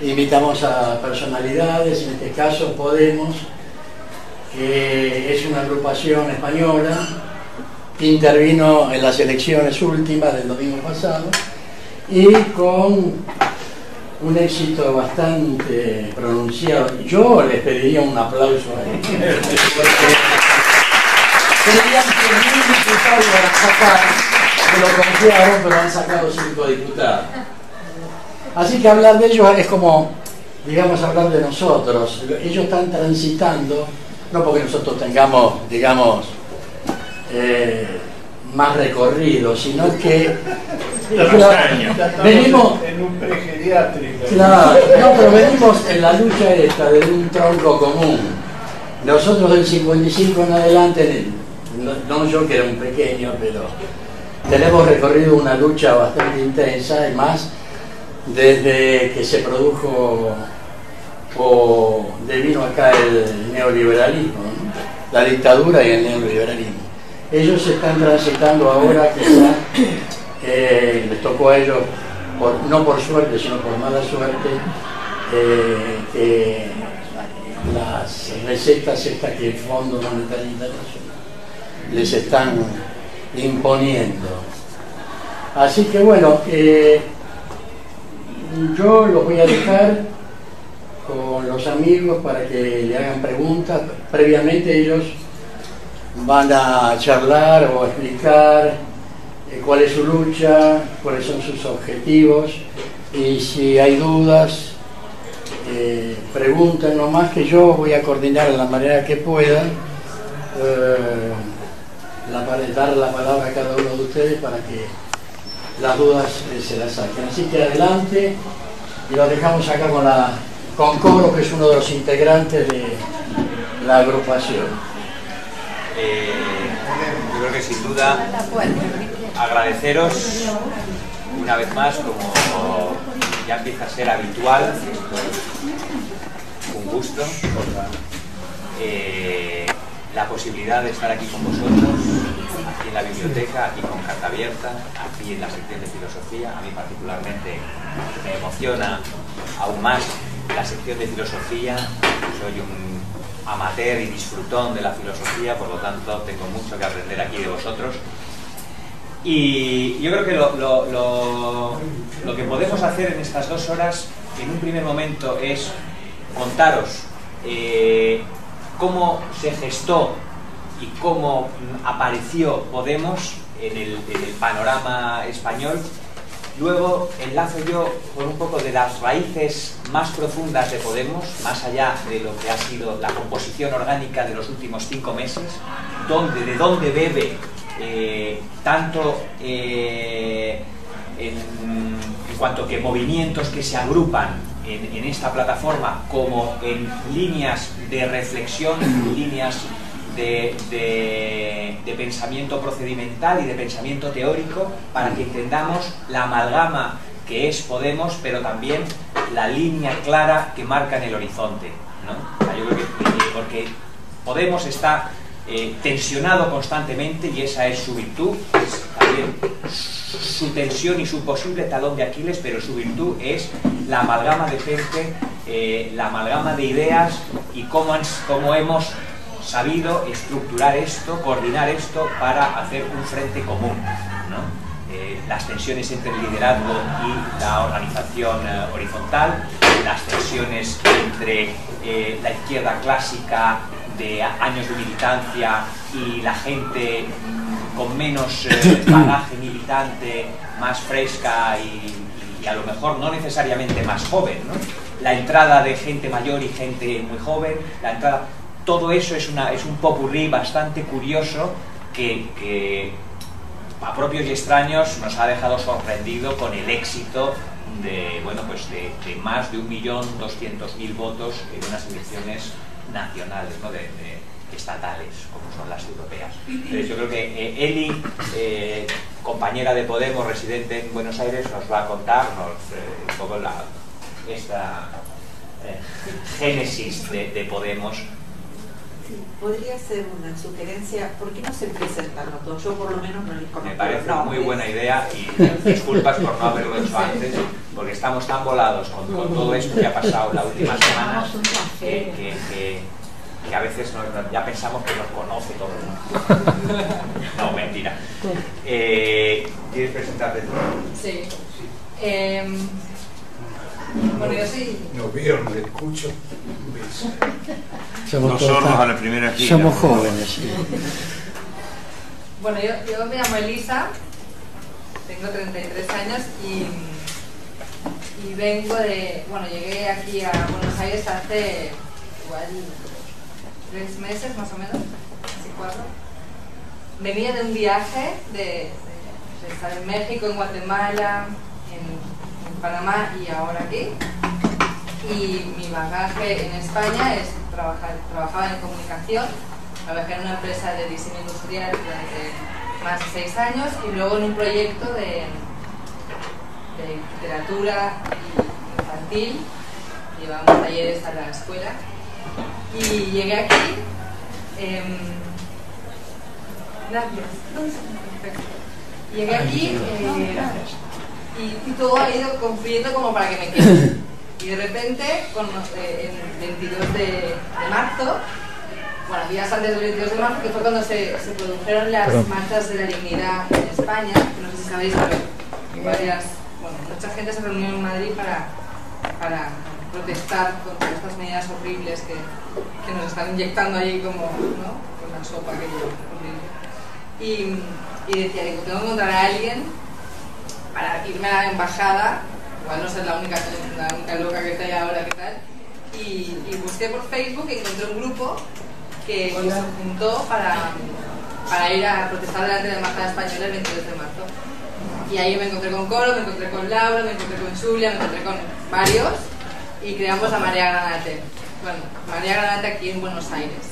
invitamos a personalidades, en este caso Podemos, que es una agrupación española que intervino en las elecciones últimas del domingo pasado y con un éxito bastante pronunciado. Yo les pediría un aplauso a ellos, porque creían que ningún diputado iban a sacar, que lo confiaron, pero han sacado 5 diputados. Así que hablar de ellos es como, digamos, hablar de nosotros. Ellos están transitando, no porque nosotros tengamos, digamos, más recorrido, sino que venimos en un pregeriátrico. Claro, no, pero venimos en la lucha esta de un tronco común. Nosotros del 55 en adelante, no yo que era un pequeño, pero tenemos recorrido una lucha bastante intensa, y más desde que se produjo o devino acá el neoliberalismo, ¿no? La dictadura y el neoliberalismo. Ellos están transitando ahora, quizá les tocó a ellos, no por suerte, sino por mala suerte, que las recetas estas que el Fondo Monetario Internacional les están imponiendo. Así que bueno, yo los voy a dejar con los amigos para que le hagan preguntas. Previamente ellos van a charlar o a explicar cuál es su lucha, cuáles son sus objetivos, y si hay dudas, pregunten nomás, que yo voy a coordinar de la manera que pueda, dar la palabra a cada uno de ustedes para que las dudas se las saquen. Así que adelante, y los dejamos acá con Cobro, que es uno de los integrantes de la agrupación. Yo creo que sin duda agradeceros una vez más, como ya empieza a ser habitual, un gusto, la posibilidad de estar aquí con vosotros, aquí en la biblioteca, aquí con Carta Abierta, aquí en la sección de filosofía. A mí particularmente me emociona aún más la sección de filosofía. Soy un amateur y disfrutón de la filosofía, por lo tanto tengo mucho que aprender aquí de vosotros. Y yo creo que lo que podemos hacer en estas 2 horas, en un primer momento, es contaros cómo se gestó y cómo apareció Podemos en el panorama español. Luego enlazo yo con un poco de las raíces más profundas de Podemos, más allá de lo que ha sido la composición orgánica de los últimos 5 meses, de dónde bebe tanto en cuanto que movimientos que se agrupan en esta plataforma, como en líneas de reflexión, líneas de pensamiento procedimental y de pensamiento teórico, para que entendamos la amalgama que es Podemos, pero también la línea clara que marca en el horizonte, ¿no? Yo creo que porque Podemos está tensionado constantemente, y esa es su virtud, es también su tensión y su posible talón de Aquiles, pero su virtud es la amalgama de gente, la amalgama de ideas, y cómo hemos sabido estructurar esto, coordinar esto para hacer un frente común, ¿no? Las tensiones entre el liderazgo y la organización horizontal, las tensiones entre la izquierda clásica de años de militancia y la gente con menos bagaje militante, más fresca y a lo mejor no necesariamente más joven, ¿no? La entrada de gente mayor y gente muy joven, todo eso es un popurrí bastante curioso que a propios y extraños nos ha dejado sorprendido con el éxito de más de 1.200.000 votos en unas elecciones nacionales, ¿no? Estatales, como son las europeas. Entonces yo creo que Eli, compañera de Podemos, residente en Buenos Aires, nos va a contarnos un poco esta génesis de Podemos, Sí, podría ser una sugerencia. ¿Por qué no se presentan los dos? Yo por lo menos no les conozco. Me parece muy buena idea y disculpas por no haberlo hecho antes, porque estamos tan volados con todo esto que ha pasado la última semana que a veces ya pensamos que nos conoce todo el mundo. No, mentira. ¿Quieres presentarte tú? Sí. Bueno, yo sí. No veo, no le escucho. Somos a la primera fila. Somos jóvenes, sí. Bueno, yo me llamo Elisa, tengo 33 años y vengo de... Bueno, llegué aquí a Buenos Aires hace igual 3 meses más o menos, casi 4. Venía de un viaje de estar en México, en Guatemala, en Panamá y ahora aquí. Y mi bagaje en España es trabajaba en comunicación, trabajé en una empresa de diseño industrial durante más de 6 años y luego en un proyecto de literatura infantil, llevamos talleres a la escuela y llegué aquí. Llegué aquí y todo ha ido confluyendo como para que me quede. Y de repente, el 22 de marzo, bueno, días antes del 22 de marzo, que fue cuando se produjeron las marchas de la dignidad en España, que no sé si sabéis, pero mucha gente se reunió en Madrid para protestar contra estas medidas horribles que nos están inyectando ahí como, ¿no?, con la sopa que horrible. Y decía, digo, tengo que encontrar a alguien para irme a la embajada, igual no ser la única loca que está ahí ahora, ¿qué tal? Y busqué por Facebook y encontré un grupo que se juntó para ir a protestar delante de la embajada española el 22 de marzo. Y ahí me encontré con Coro, me encontré con Laura, me encontré con Julia, me encontré con varios y creamos a Marea Granate. Bueno, Marea Granate aquí en Buenos Aires,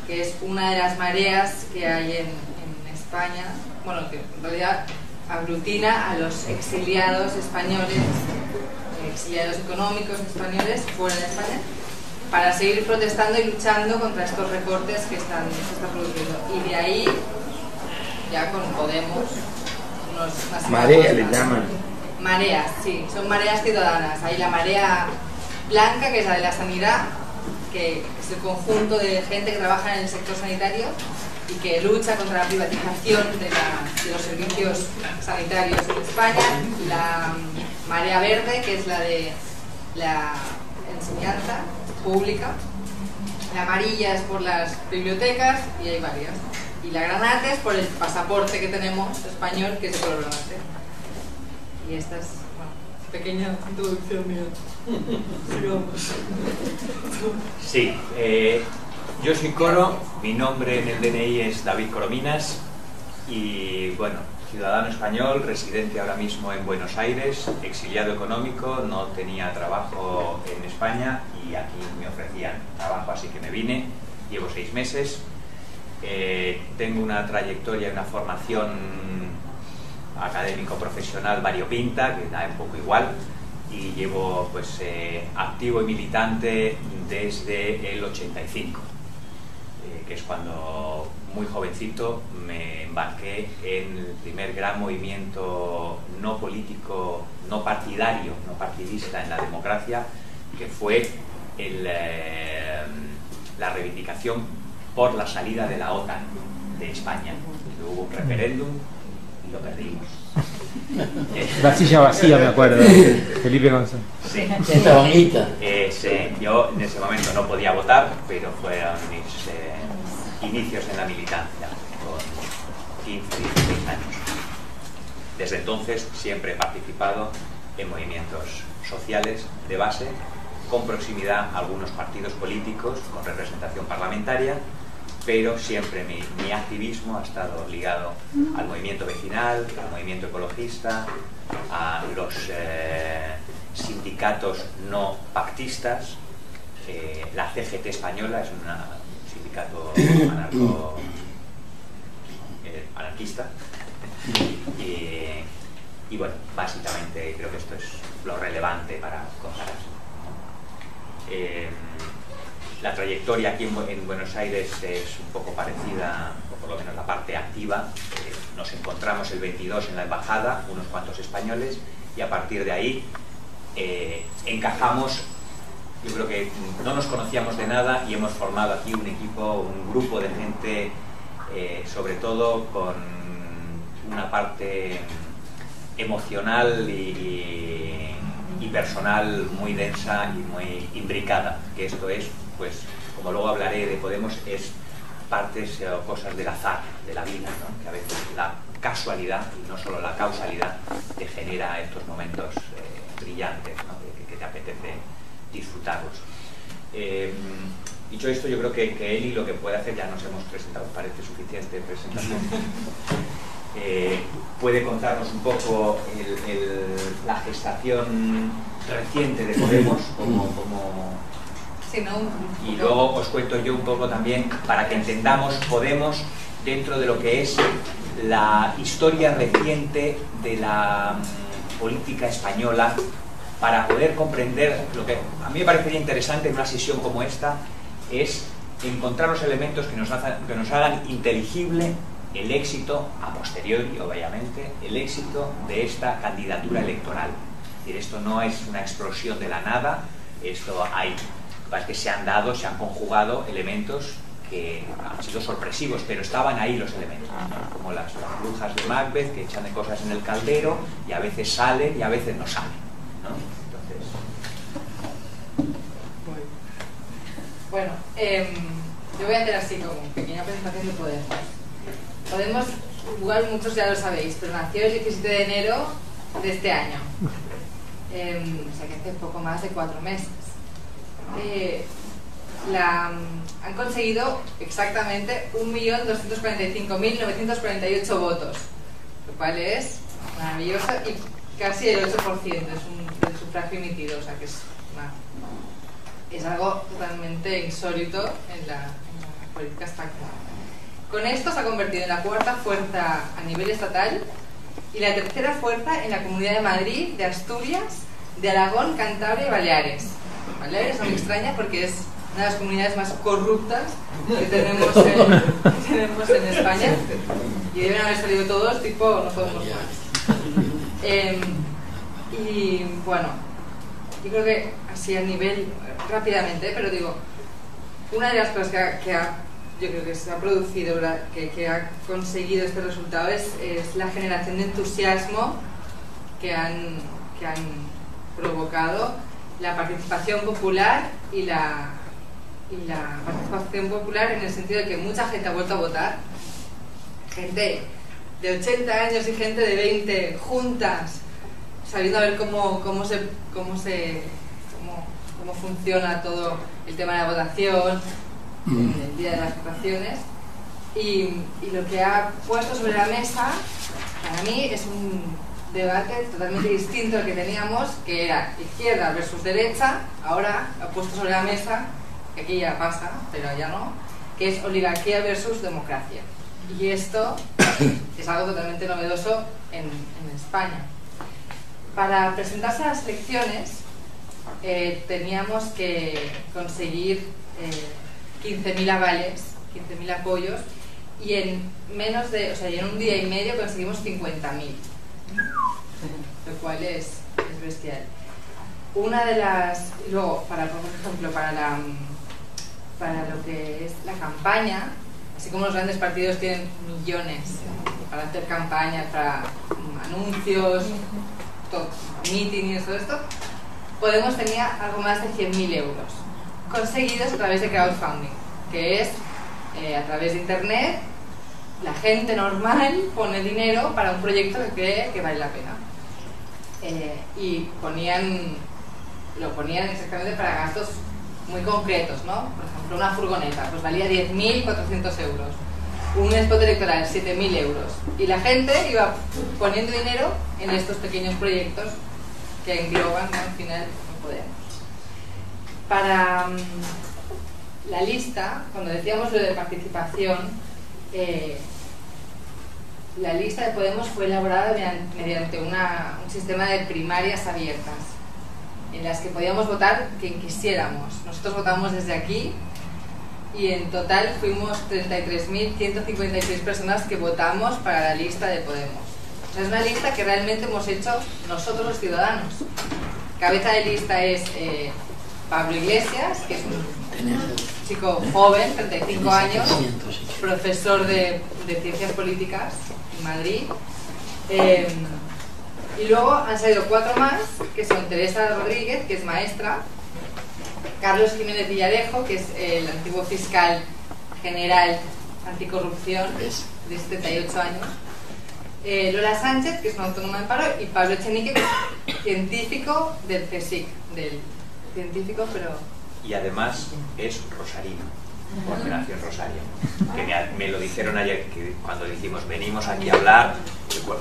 que es una de las mareas que hay en España, bueno, que en realidad aglutina a los exiliados españoles, exiliados económicos españoles fuera de España, para seguir protestando y luchando contra estos recortes que se están produciendo. Y de ahí, ya con Podemos, Marea le llaman. Mareas, sí, son mareas ciudadanas. Hay la marea blanca, que es la de la sanidad, que es el conjunto de gente que trabaja en el sector sanitario y que lucha contra la privatización de los servicios sanitarios en España. La marea verde, que es la de la enseñanza pública. La amarilla es por las bibliotecas y hay varias. Y la granate es por el pasaporte que tenemos español, que es de color granate. Y esta es, bueno, pequeña introducción mía. Sí, yo soy Coro, mi nombre en el DNI es David Corominas y, bueno, ciudadano español, residente ahora mismo en Buenos Aires, exiliado económico, no tenía trabajo en España y aquí me ofrecían trabajo, así que me vine, llevo 6 meses. Tengo una trayectoria, una formación académico-profesional variopinta, que da un poco igual, y llevo pues activo y militante desde el 85, que es cuando muy jovencito me embarqué en el primer gran movimiento no político, no partidario, no partidista en la democracia, que fue la reivindicación por la salida de la OTAN de España. Hubo un referéndum y lo perdimos. La silla vacía, me acuerdo, Felipe González. Sí. Esta bonita. Sí, yo en ese momento no podía votar, pero fueron mis inicios en la militancia, con 15, 16 años. Desde entonces siempre he participado en movimientos sociales de base, con proximidad a algunos partidos políticos, con representación parlamentaria, pero siempre mi activismo ha estado ligado al movimiento vecinal, al movimiento ecologista, a los sindicatos no pactistas. La CGT española es un sindicato anarquista y bueno, básicamente creo que esto es lo relevante para contar. La trayectoria aquí en Buenos Aires es un poco parecida, o por lo menos la parte activa. Nos encontramos el 22 en la embajada, unos cuantos españoles, y a partir de ahí encajamos. Yo creo que no nos conocíamos de nada y hemos formado aquí un equipo, un grupo de gente, sobre todo con una parte emocional y personal muy densa y muy imbricada, que esto es, pues, como luego hablaré de Podemos, es partes o cosas del azar, de la vida, ¿no? Que a veces la casualidad, y no solo la causalidad, te genera estos momentos brillantes, ¿no? que te apetece disfrutarlos. Dicho esto, yo creo que Eli lo que puede hacer, ya nos hemos presentado, parece suficiente presentación, puede contarnos un poco la gestación reciente de Podemos, Sí, ¿no? Y luego os cuento yo un poco también para que entendamos Podemos dentro de lo que es la historia reciente de la política española, para poder comprender lo que a mí me parecería interesante en una sesión como esta, es encontrar los elementos que nos hagan inteligible el éxito, a posteriori, obviamente, el éxito de esta candidatura electoral. Es decir, esto no es una explosión de la nada, esto hay, que se han dado, se han conjugado elementos que han sido sorpresivos, pero estaban ahí los elementos, ¿no? Como las brujas de Macbeth, que echan de cosas en el caldero y a veces salen y a veces no salen, ¿no? Entonces... Bueno, yo voy a hacer así como pequeña presentación de Podemos. Podemos, igual muchos ya lo sabéis, pero nació el 17 de enero de este año, o sea que hace poco más de 4 meses. Han conseguido exactamente 1.245.948 votos, lo cual es maravilloso, y casi el 8% del sufragio emitido, o sea que es algo totalmente insólito en la política española. Con esto se ha convertido en la 4ª fuerza a nivel estatal y la 3ª fuerza en la Comunidad de Madrid, de Asturias, de Aragón, Cantabria y Baleares. Baleares no me extraña porque es una de las comunidades más corruptas que tenemos en España, y deben haber salido todos tipo no podemos más. Y bueno, yo creo que así a nivel rápidamente, pero digo, una de las cosas yo creo que se ha producido, que ha conseguido este resultado es la generación de entusiasmo que han provocado la participación popular y la participación popular en el sentido de que mucha gente ha vuelto a votar, gente de 80 años y gente de 20 juntas, sabiendo a ver cómo funciona todo el tema de la votación, el día de las votaciones, y lo que ha puesto sobre la mesa para mí es un debate totalmente distinto al que teníamos, que era izquierda versus derecha. Ahora ha puesto sobre la mesa, que aquí ya pasa, pero allá no, que es oligarquía versus democracia. Y esto es algo totalmente novedoso en España. Para presentarse a las elecciones teníamos que conseguir 15.000 avales, 15.000 apoyos, y en en un día y medio conseguimos 50.000, lo cual es bestial. Luego, por ejemplo, para lo que es la campaña, así como los grandes partidos tienen millones para hacer campañas, para anuncios, meetings y todo esto, Podemos tenía algo más de 100.000 euros conseguidos a través de crowdfunding, que es a través de internet, la gente normal pone dinero para un proyecto que cree que vale la pena, y lo ponían exactamente para gastos muy concretos, ¿no? Por ejemplo, una furgoneta pues valía 10.400 euros, un spot electoral 7.000 euros, y la gente iba poniendo dinero en estos pequeños proyectos que engloban, ¿no?, al final no Podemos. Para la lista, cuando decíamos lo de participación, la lista de Podemos fue elaborada mediante un sistema de primarias abiertas, en las que podíamos votar quien quisiéramos. Nosotros votamos desde aquí y en total fuimos 33.156 personas que votamos para la lista de Podemos. O sea, es una lista que realmente hemos hecho nosotros los ciudadanos. Cabeza de lista es Pablo Iglesias, que es un chico joven, 35 años, profesor de Ciencias Políticas en Madrid. Y luego han salido 4 más, que son Teresa Rodríguez, que es maestra, Carlos Jiménez Villarejo, que es el antiguo fiscal general anticorrupción, de 78 años, Lola Sánchez, que es una autónoma de paro, y Pablo Echenique, que es científico del CSIC, científico, pero... Y además es rosarino, por Operación Rosario, que me lo dijeron ayer, que cuando dijimos venimos aquí a hablar,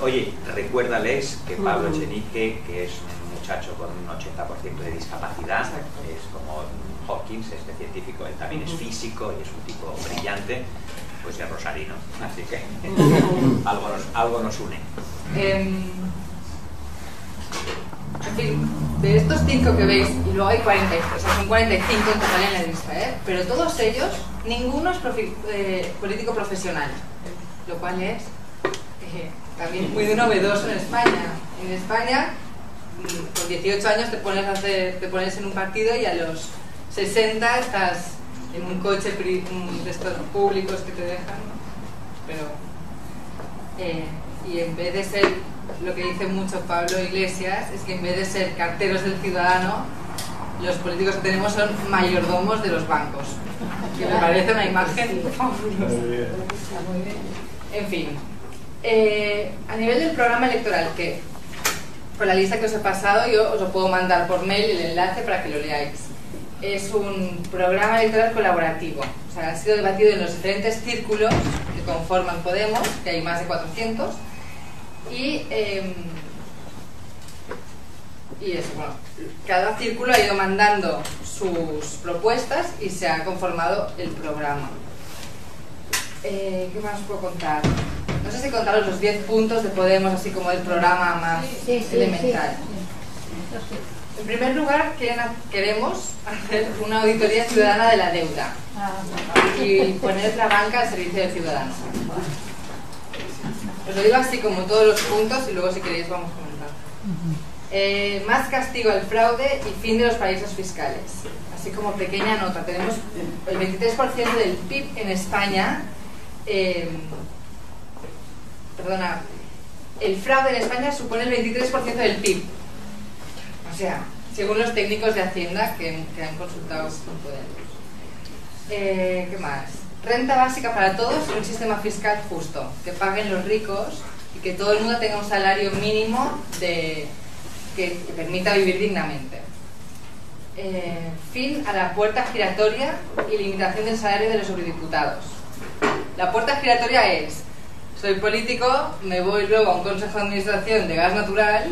oye, recuérdales que Pablo Echenique, que es un muchacho con un 80% de discapacidad, es como Hawkins, este científico, él también es físico y es un tipo brillante, pues es rosarino, así que algo nos une. En fin, de estos 5 que veis, y luego hay 43, o sea, son 45 en total en la lista, pero todos ellos, ninguno es político profesional, lo cual es también muy novedoso en España. En España, con 18 años te pones en un partido y a los 60 estás en un coche de estos públicos que te dejan, ¿no? Pero, y en vez de ser, lo que dice mucho Pablo Iglesias, es que en vez de ser carteros del ciudadano, los políticos que tenemos son mayordomos de los bancos, que me parece una imagen fabulosa. En fin, a nivel del programa electoral, que con la lista que os he pasado yo os lo puedo mandar por mail el enlace para que lo leáis. Es un programa electoral colaborativo, o sea, ha sido debatido en los diferentes círculos que conforman Podemos, que hay más de 400, y eso, bueno, cada círculo ha ido mandando sus propuestas y se ha conformado el programa. ¿Qué más os puedo contar? No sé si contaros los 10 puntos de Podemos, así como el programa más elemental. En primer lugar, queremos hacer una auditoría ciudadana de la deuda y poner la banca al servicio del ciudadano. Os lo digo así como todos los puntos y luego si queréis vamos comentando. Más castigo al fraude y fin de los paraísos fiscales. Así como pequeña nota, tenemos el 23% del PIB en España. El fraude en España supone el 23% del PIB. O sea, según los técnicos de Hacienda que han consultado con Podemos. ¿Qué más? Renta básica para todos y un sistema fiscal justo, que paguen los ricos y que todo el mundo tenga un salario mínimo que permita vivir dignamente. Fin a la puerta giratoria y limitación del salario de los eurodiputados. La puerta giratoria es: soy político, me voy luego a un consejo de administración de gas natural,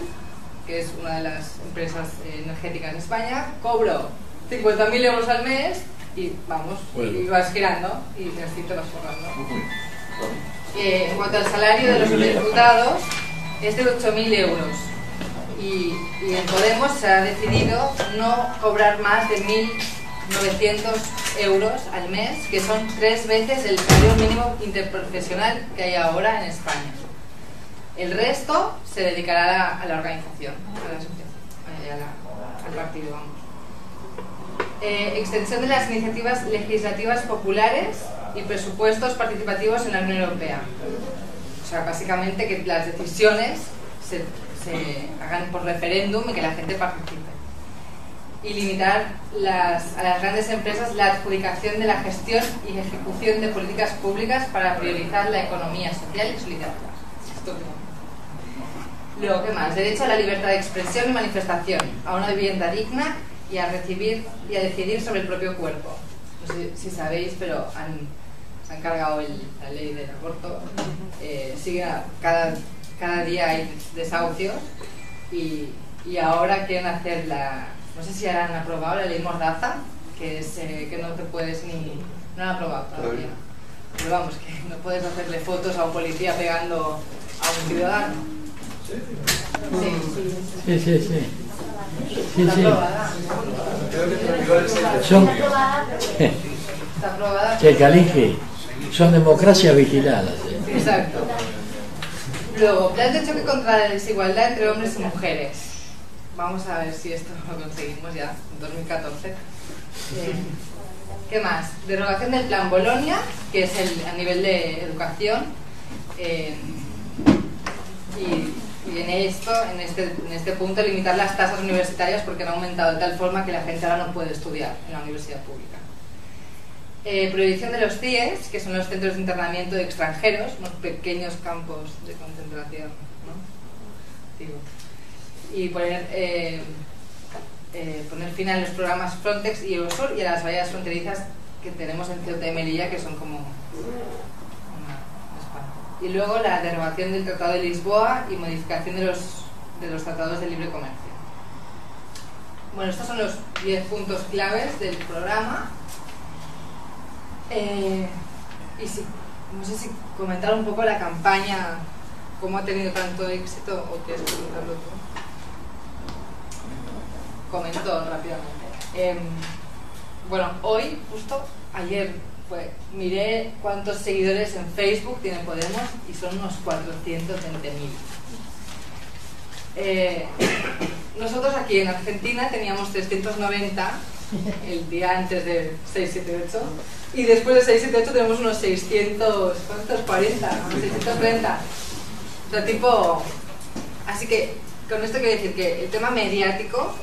que es una de las empresas energéticas de España, cobro 50.000 euros al mes y vamos, y vas girando y así te vas forrando. En cuanto al salario de los diputados, es de 8.000 euros y en Podemos se ha decidido no cobrar más de 1.900 euros al mes, que son 3 veces el salario mínimo interprofesional que hay ahora en España. El resto se dedicará a la organización, a la asociación, al partido, vamos. Extensión de las iniciativas legislativas populares y presupuestos participativos en la Unión Europea. O sea, básicamente que las decisiones se hagan por referéndum y que la gente participe. Y limitar a las grandes empresas la adjudicación de la gestión y ejecución de políticas públicas para priorizar la economía social y solidaria. Luego, ¿qué más? Derecho a la libertad de expresión y manifestación, a una vivienda digna y a recibir y a decidir sobre el propio cuerpo. No sé si sabéis, pero se han cargado la ley del aborto. Cada día hay desahucios y ahora quieren hacer no sé si ya han aprobado la ley Mordaza, que es que no te puedes ni... No la han aprobado todavía. Pero vamos, que no puedes hacerle fotos a un policía pegando a un ciudadano. Sí. Está aprobada. Che, Calingi, son democracias vigiladas. Exacto. Luego, plan de choque contra la desigualdad entre hombres y mujeres. Vamos a ver si esto lo conseguimos ya en 2014. ¿Qué más? Derogación del plan Bolonia, que es a nivel de educación. Y en este punto, limitar las tasas universitarias porque han aumentado de tal forma que la gente ahora no puede estudiar en la universidad pública. Prohibición de los CIES, que son los centros de internamiento de extranjeros, unos pequeños campos de concentración, ¿no? Digo. Y poner fin a los programas Frontex y Eurosur y a las vallas fronterizas que tenemos en Ceuta y Melilla, que son como una espada. Y luego la derogación del Tratado de Lisboa y modificación de los tratados de libre comercio. Bueno, estos son los 10 puntos claves del programa. Y sí, no sé si comentar un poco la campaña, cómo ha tenido tanto éxito, o quieres comentarlo tú. Comento rápidamente. Bueno, hoy, justo ayer, miré cuántos seguidores en Facebook tiene Podemos y son unos 420.000. Nosotros aquí en Argentina teníamos 390 el día antes de 678 y después de 678 tenemos unos 640, ¿no? 630. O sea, tipo... Así que con esto quiero decir que el tema mediático,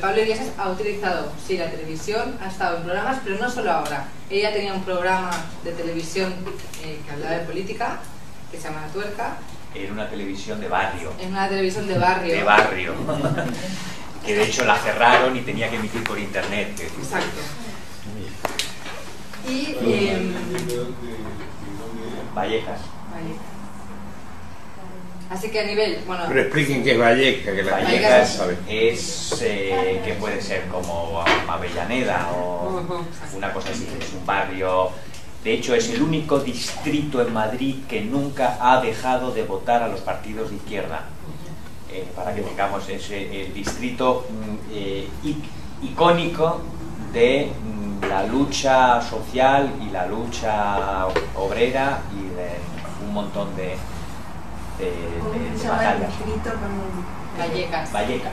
Pablo Iglesias ha utilizado, sí, la televisión, ha estado en programas, pero no solo ahora. Ella tenía un programa de televisión que hablaba de política, que se llama La Tuerca. En una televisión de barrio. En una televisión de barrio. De barrio. Que de hecho la cerraron y tenía que emitir por internet. Exacto. Y... Vallecas. Así que a nivel... Bueno, pero expliquen qué es Valleca, que la Vallecas es que puede ser como Avellaneda o una cosa así. Es un barrio... De hecho, es el único distrito en Madrid que nunca ha dejado de votar a los partidos de izquierda. Para que tengamos el distrito icónico de la lucha social y la lucha obrera y de un montón de batallas. Vallecas. Vallecas.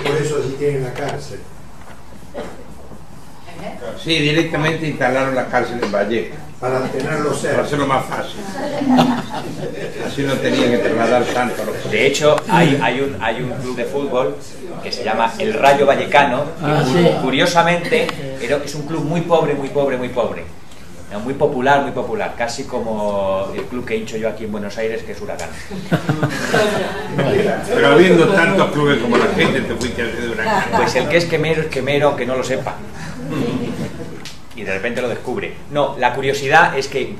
Por eso sí tienen la cárcel. Sí, directamente instalaron la cárcel en Vallecas. Para tenerlo Para cerca. hacerlo más fácil. Así no tenían que trasladar tanto a los... De hecho, hay un club de fútbol que se llama el Rayo Vallecano. Sí. Curiosamente, es un club muy pobre. Muy popular, casi como el club que he hecho yo aquí en Buenos Aires, que es Huracán. Pero habiendo tantos clubes como la gente, te fuiste al de Huracán. Pues el que es quemero, aunque no lo sepa. Y de repente lo descubre. No, la curiosidad es que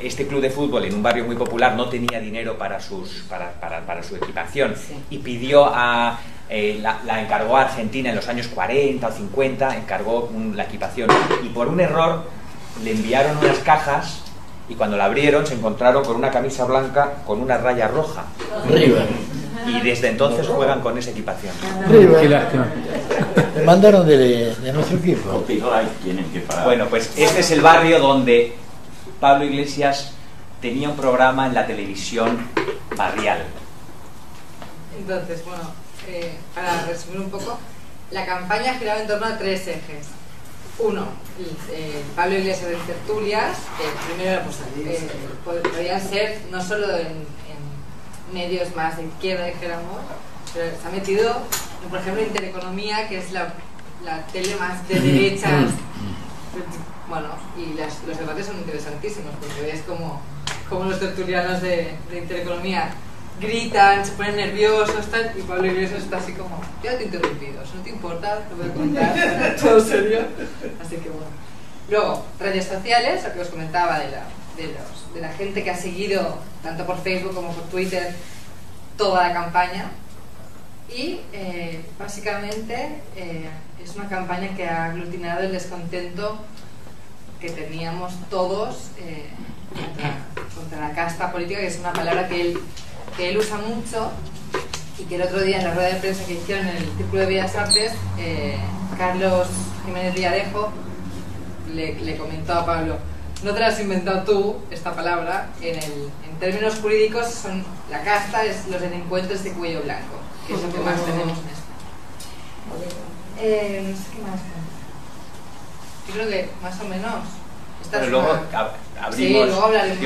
este club de fútbol en un barrio muy popular no tenía dinero para su equipación y pidió la encargó a Argentina en los años 40 o 50, encargó la equipación y por un error le enviaron unas cajas y cuando la abrieron se encontraron con una camisa blanca con una raya roja. River. Y desde entonces juegan con esa equipación. River. Qué lástima. Me mandaron de nuestro equipo. Bueno, pues este es el barrio donde Pablo Iglesias tenía un programa en la televisión barrial. Entonces, bueno, para resumir un poco, la campaña giraba en torno a 3 ejes. Uno, Pablo Iglesias en tertulias, que primero podrían ser no solo en medios más de izquierda, dijéramos, pero se ha metido, por ejemplo, Intereconomía, que es la tele más de derechas. Bueno, y los debates son interesantísimos, porque ves como los tertulianos de Intereconomía gritan, se ponen nerviosos, tal, y Pablo Iglesias está así como, yo te he interrumpido, si no te importa, lo voy a contar, todo serio. Así que bueno. Luego, redes sociales, lo que os comentaba de la gente que ha seguido, tanto por Facebook como por Twitter, toda la campaña. Y básicamente es una campaña que ha aglutinado el descontento que teníamos todos contra la casta política, que es una palabra que él usa mucho y que el otro día en la rueda de prensa que hicieron en el Círculo de Bellas Artes, Carlos Jiménez Villarejo le comentó a Pablo, no te la has inventado tú, esta palabra, en términos jurídicos la casta es los delincuentes de cuello blanco, que es lo que más tenemos en España. No sé qué más. Yo creo que más o menos. Pero luego abrimos. Sí, luego hablaremos.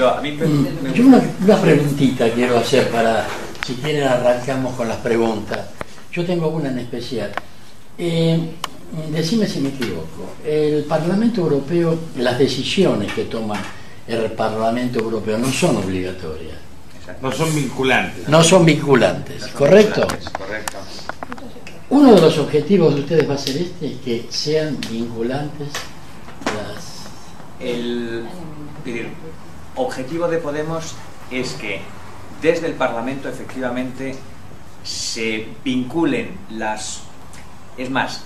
Yo una preguntita quiero hacer para, si quieren arrancamos con las preguntas. Yo tengo una en especial. Decime si me equivoco. El Parlamento Europeo, las decisiones que toma el Parlamento Europeo no son obligatorias. No son vinculantes. No son vinculantes, ¿correcto? Correcto. Uno de los objetivos de ustedes va a ser que sean vinculantes El objetivo de Podemos es que desde el Parlamento efectivamente se vinculen es más,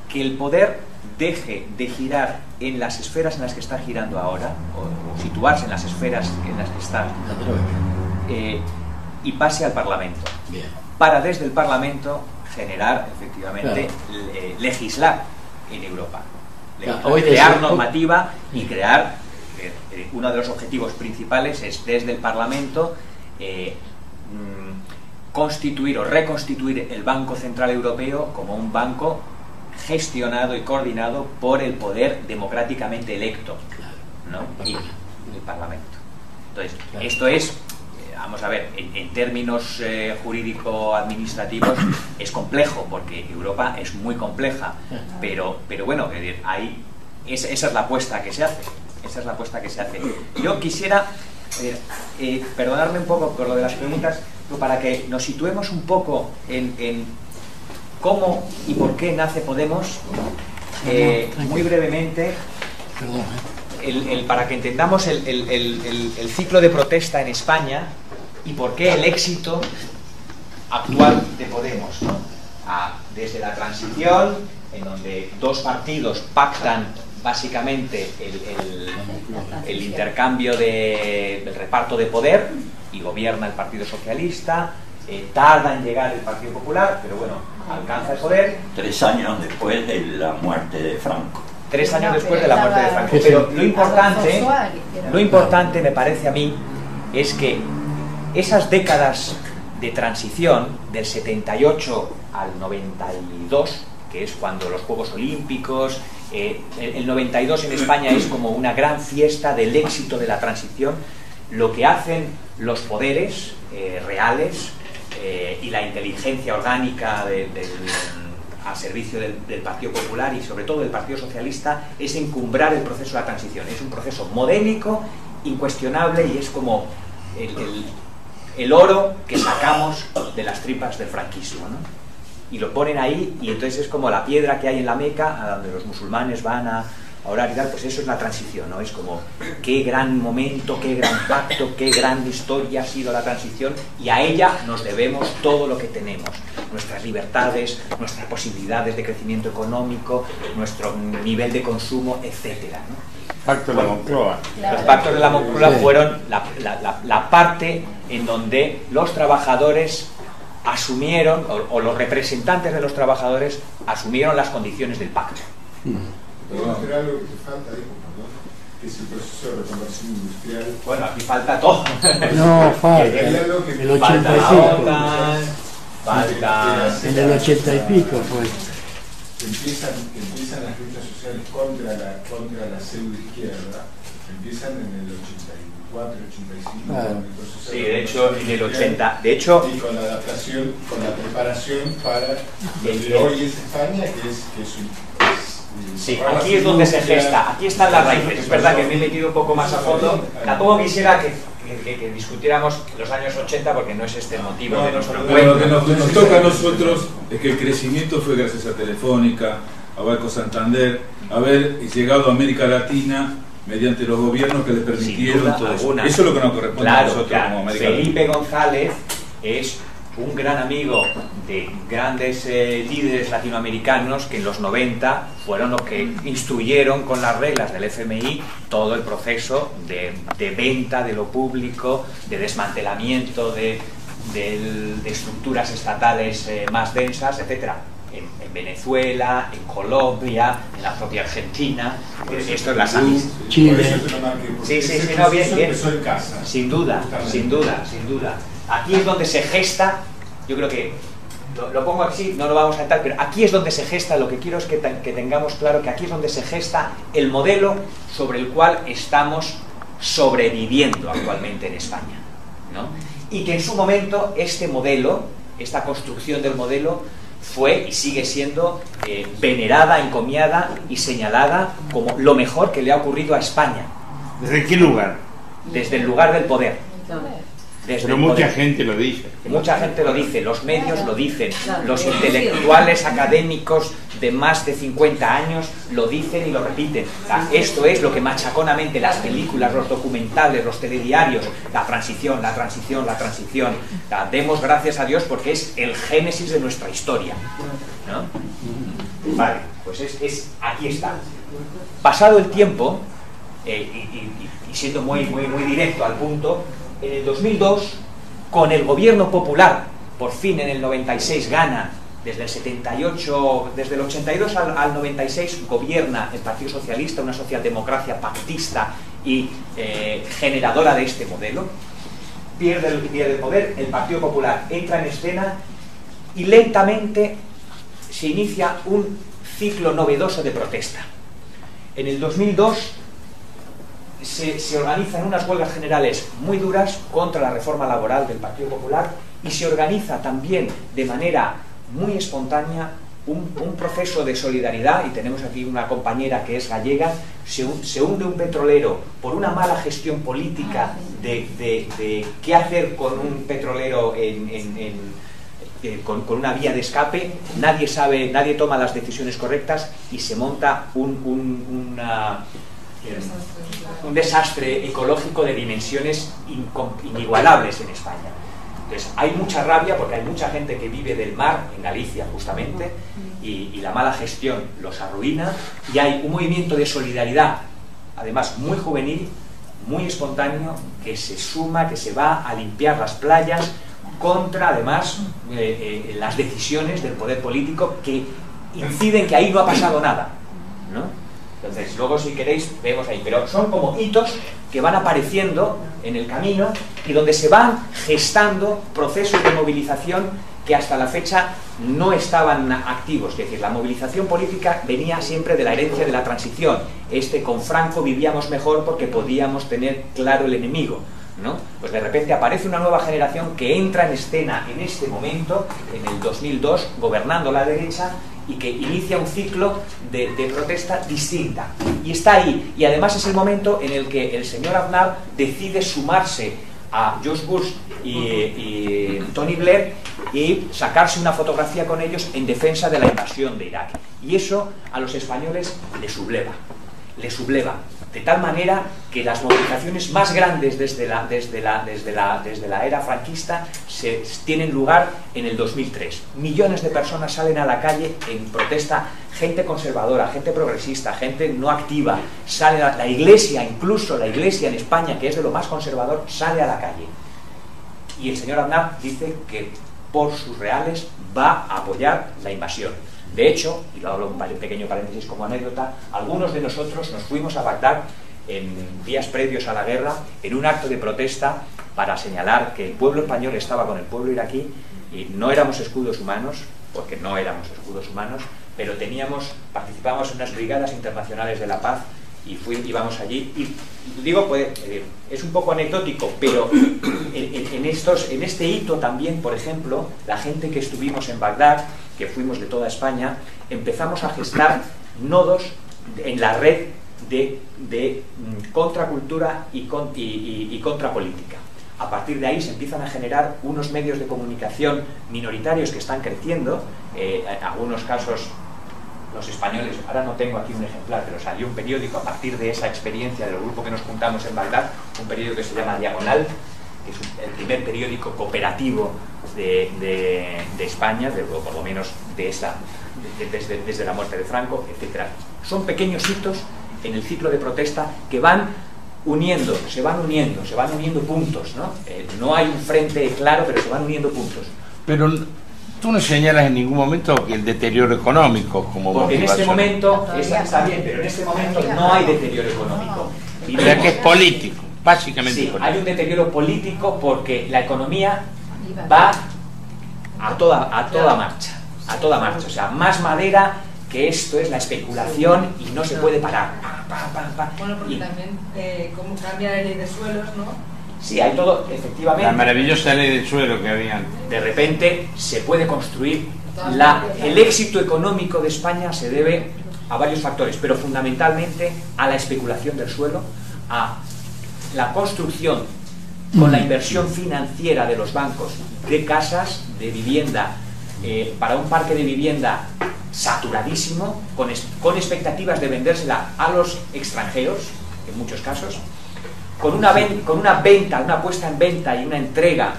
que el poder deje de girar en las esferas en las que está girando ahora, o situarse en las esferas en las que está, y pase al Parlamento. Bien. Para desde el Parlamento generar efectivamente, legislar en Europa. Crear normativa y crear, uno de los objetivos principales es desde el Parlamento constituir o reconstituir el Banco Central Europeo como un banco gestionado y coordinado por el poder democráticamente electo, ¿no? Y el Parlamento. Entonces, esto es, vamos a ver, en términos jurídico-administrativos es complejo, porque Europa es muy compleja, pero bueno, esa es la apuesta que se hace. Esa es la apuesta que se hace. Yo quisiera perdonarme un poco por lo de las preguntas, para que nos situemos un poco en cómo y por qué nace Podemos, muy brevemente, para que entendamos el ciclo de protesta en España y por qué el éxito actual de Podemos, ¿no? Desde la transición, en donde dos partidos pactan básicamente el intercambio del reparto de poder, y gobierna el Partido Socialista, tarda en llegar el Partido Popular, pero bueno, alcanza el poder. 3 años después de la muerte de Franco. 3 años después de la muerte de Franco. Pero lo importante me parece a mí es que esas décadas de transición, del 78 al 92, que es cuando los Juegos Olímpicos, el 92 en España es como una gran fiesta del éxito de la transición. Lo que hacen los poderes reales y la inteligencia orgánica al servicio del Partido Popular y sobre todo del Partido Socialista es encumbrar el proceso de la transición. Es un proceso modélico, incuestionable, y es como el oro que sacamos de las tripas del franquismo, ¿no? Y lo ponen ahí, y entonces es como la piedra que hay en la Meca, a donde los musulmanes van a orar y tal. Pues eso es la transición, ¿no? Es como qué gran momento, qué gran pacto, qué gran historia ha sido la transición, y a ella nos debemos todo lo que tenemos, nuestras libertades, nuestras posibilidades de crecimiento económico, nuestro nivel de consumo, etcétera, ¿no? Pacto de la Moncloa. Los pactos de la Moncloa fueron la parte en donde los trabajadores asumieron, o los representantes de los trabajadores asumieron las condiciones del pacto. ¿Puedo hacer algo que te falta, perdón? Que es el proceso de reconversión industrial. Bueno, aquí falta todo. No, falta. El 80 y pico. Falta. En el 80 y pico fue. Empiezan las luchas sociales contra la pseudoizquierda. Empiezan en el 84, 85. Claro. Sí, de hecho, en el 80. De hecho, y con la adaptación, con la preparación para lo que hoy es España, que es sí, aquí es donde se gesta, aquí están las raíces. Es verdad que me he metido un poco más a fondo. Tampoco quisiera que discutiéramos los años 80, porque no es este el motivo de nuestro encuentro. Lo que nos toca a nosotros es que el crecimiento fue gracias a Telefónica, a Banco Santander, haber llegado a América Latina mediante los gobiernos que les permitieron todo eso. Eso es lo que nos corresponde a nosotros como América Latina. Felipe González es un gran amigo de grandes líderes latinoamericanos que en los 90 fueron los que instruyeron con las reglas del FMI todo el proceso de venta de lo público, de desmantelamiento de estructuras estatales más densas, etcétera. en Venezuela, en Colombia, en la propia Argentina. Esto es la SAMIS. Chile. Sí, no, bien. Sin duda. Aquí es donde se gesta, yo creo que lo pongo así, no lo vamos a entrar, pero aquí es donde se gesta, lo que quiero es que tengamos claro que aquí es donde se gesta el modelo sobre el cual estamos sobreviviendo actualmente en España, ¿no? Y que en su momento este modelo, esta construcción del modelo, fue y sigue siendo venerada, encomiada y señalada como lo mejor que le ha ocurrido a España. ¿Desde qué lugar? Desde el lugar del poder. Pero mucha gente lo dice. Mucha gente lo dice, los medios lo dicen, los intelectuales académicos de más de 50 años lo dicen y lo repiten. O sea, esto es lo que machaconamente las películas, los documentales, los telediarios, la transición. O sea, demos gracias a Dios porque es el génesis de nuestra historia, ¿no? Vale, pues aquí está. Pasado el tiempo, y siendo muy directo al punto, en el 2002, con el gobierno popular, por fin en el 96 gana, desde el 82 al 96 gobierna el Partido Socialista, una socialdemocracia pactista y generadora de este modelo, pierde el poder, el Partido Popular entra en escena y lentamente se inicia un ciclo novedoso de protesta. En el 2002 se organizan unas huelgas generales muy duras contra la reforma laboral del Partido Popular y se organiza también de manera muy espontánea un proceso de solidaridad, y tenemos aquí una compañera que es gallega. Se hunde un petrolero por una mala gestión política de qué hacer con un petrolero con una vía de escape. Nadie toma las decisiones correctas y se monta un desastre ecológico de dimensiones inigualables en España. Entonces hay mucha rabia porque hay mucha gente que vive del mar en Galicia justamente, y la mala gestión los arruina, y hay un movimiento de solidaridad, además muy juvenil, muy espontáneo, que se suma, que se va a limpiar las playas contra además las decisiones del poder político que inciden que ahí no ha pasado nada, ¿no? Entonces, luego si queréis, vemos ahí, pero son como hitos que van apareciendo en el camino y donde se van gestando procesos de movilización que hasta la fecha no estaban activos. Es decir, la movilización política venía siempre de la herencia de la transición. Con Franco vivíamos mejor porque podíamos tener claro el enemigo, ¿no? Pues de repente aparece una nueva generación que entra en escena en este momento, en el 2002, gobernando la derecha, y que inicia un ciclo de protesta distinta. Y está ahí. Y además es el momento en el que el señor Aznar decide sumarse a George Bush y Tony Blair y sacarse una fotografía con ellos en defensa de la invasión de Irak. Y eso a los españoles les subleva. De tal manera que las movilizaciones más grandes desde la era franquista tienen lugar en el 2003. Millones de personas salen a la calle en protesta, gente conservadora, gente progresista, gente no activa, sale la iglesia, incluso la iglesia en España, que es de lo más conservador, sale a la calle. Y el señor Aznar dice que por sus reales va a apoyar la invasión. De hecho, y lo hablo un pequeño paréntesis como anécdota, algunos de nosotros nos fuimos a Bagdad en días previos a la guerra en un acto de protesta para señalar que el pueblo español estaba con el pueblo iraquí, y no éramos escudos humanos, porque no éramos escudos humanos, pero participábamos en unas brigadas internacionales de la paz y íbamos allí. Y digo, es un poco anecdótico, pero en este hito también, por ejemplo, la gente que estuvimos en Bagdad, que fuimos de toda España, empezamos a gestar nodos en la red de contracultura y contrapolítica. A partir de ahí se empiezan a generar unos medios de comunicación minoritarios que están creciendo. En algunos casos los españoles, ahora no tengo aquí un ejemplar, pero salió un periódico a partir de esa experiencia del grupo que nos juntamos en Bagdad, un periódico que se llama Diagonal, que es el primer periódico cooperativo de España, o por lo menos desde la muerte de Franco, etc. Son pequeños hitos en el ciclo de protesta que se van uniendo puntos, ¿no? No hay un frente claro, pero se van uniendo puntos. Pero tú no señalas en ningún momento que el deterioro económico como porque en este motivación. momento, está bien, pero en este momento no hay deterioro económico. Pero que es político, básicamente Sí, político. hay un deterioro político porque la economía va a toda marcha, o sea, más madera que esto es la especulación y no se puede parar. Bueno, porque también cómo cambia la ley de suelos, ¿no? Sí, hay todo, efectivamente. La maravillosa ley del suelo que habían. De repente se puede construir. El éxito económico de España se debe a varios factores, pero fundamentalmente a la especulación del suelo, a la construcción con la inversión financiera de los bancos de casas, de vivienda, para un parque de vivienda saturadísimo, con expectativas de vendérsela a los extranjeros, en muchos casos, con una puesta en venta y una entrega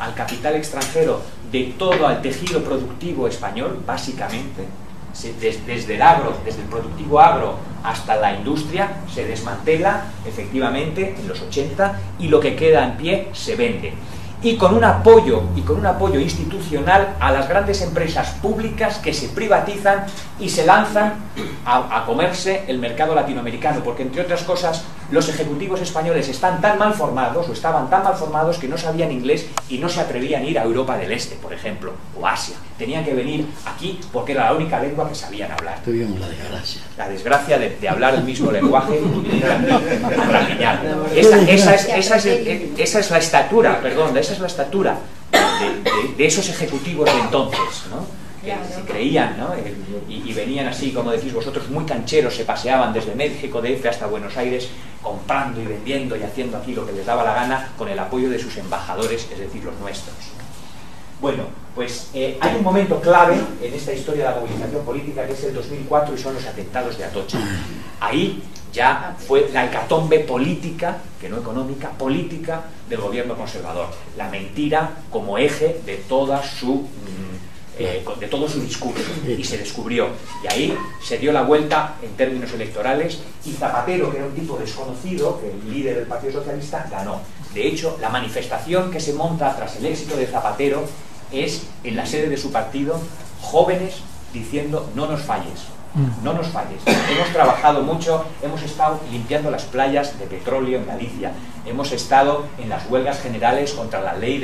al capital extranjero de todo al tejido productivo español, básicamente, desde el agro, desde el productivo agro hasta la industria, se desmantela efectivamente en los 80 y lo que queda en pie se vende. Y con un apoyo institucional a las grandes empresas públicas que se privatizan y se lanzan a comerse el mercado latinoamericano, porque entre otras cosas los ejecutivos españoles estaban tan mal formados que no sabían inglés y no se atrevían a ir a Europa del Este, por ejemplo, o Asia. Tenían que venir aquí porque era la única lengua que sabían hablar. Tuvimos la desgracia. La desgracia de hablar el mismo lenguaje y venir aquí a rapiñar. Esa es la estatura, de esos ejecutivos de entonces, ¿no? Que se creían, ¿no? Y venían así, como decís vosotros, muy cancheros, se paseaban desde México, DF hasta Buenos Aires, comprando y vendiendo y haciendo aquí lo que les daba la gana con el apoyo de sus embajadores, es decir, los nuestros. Bueno, pues hay un momento clave en esta historia de la movilización política que es el 2004 y son los atentados de Atocha. Ahí ya fue la hecatombe política, que no económica, política del gobierno conservador. La mentira como eje de todo su discurso, y se descubrió. Y ahí se dio la vuelta en términos electorales y Zapatero, que era un tipo desconocido, que el líder del Partido Socialista, ganó. De hecho, la manifestación que se monta tras el éxito de Zapatero es en la sede de su partido, jóvenes diciendo no nos falles. No nos falles. Hemos trabajado mucho, hemos estado limpiando las playas de petróleo en Galicia, hemos estado en las huelgas generales contra la ley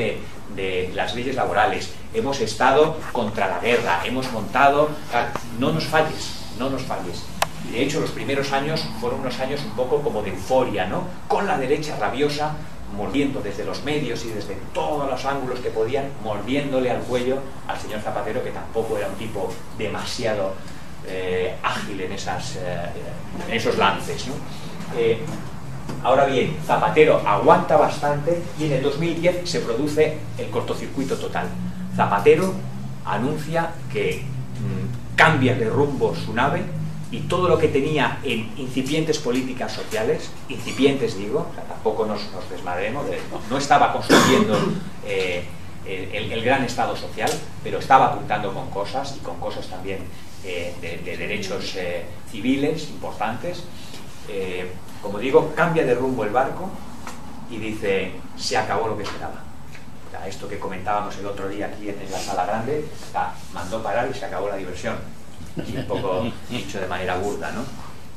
de las leyes laborales, hemos estado contra la guerra, hemos montado... No nos falles, no nos falles. Y de hecho los primeros años fueron unos años un poco como de euforia, ¿no? Con la derecha rabiosa, mordiendo desde los medios y desde todos los ángulos que podían, mordiéndole al cuello al señor Zapatero, que tampoco era un tipo demasiado... ágil en esos lances, ¿no? Ahora bien, Zapatero aguanta bastante y en el 2010 se produce el cortocircuito total. Zapatero anuncia que cambia de rumbo su nave y todo lo que tenía en incipientes políticas sociales, incipientes digo, o sea, tampoco nos desmadremos, no estaba construyendo el gran Estado social, pero estaba apuntando con cosas, y con cosas también de derechos civiles importantes. Como digo, cambia de rumbo el barco y dice, se acabó lo que esperaba. O sea, esto que comentábamos el otro día aquí en la sala grande, mandó parar y se acabó la diversión. Y un poco dicho de manera burda, ¿no?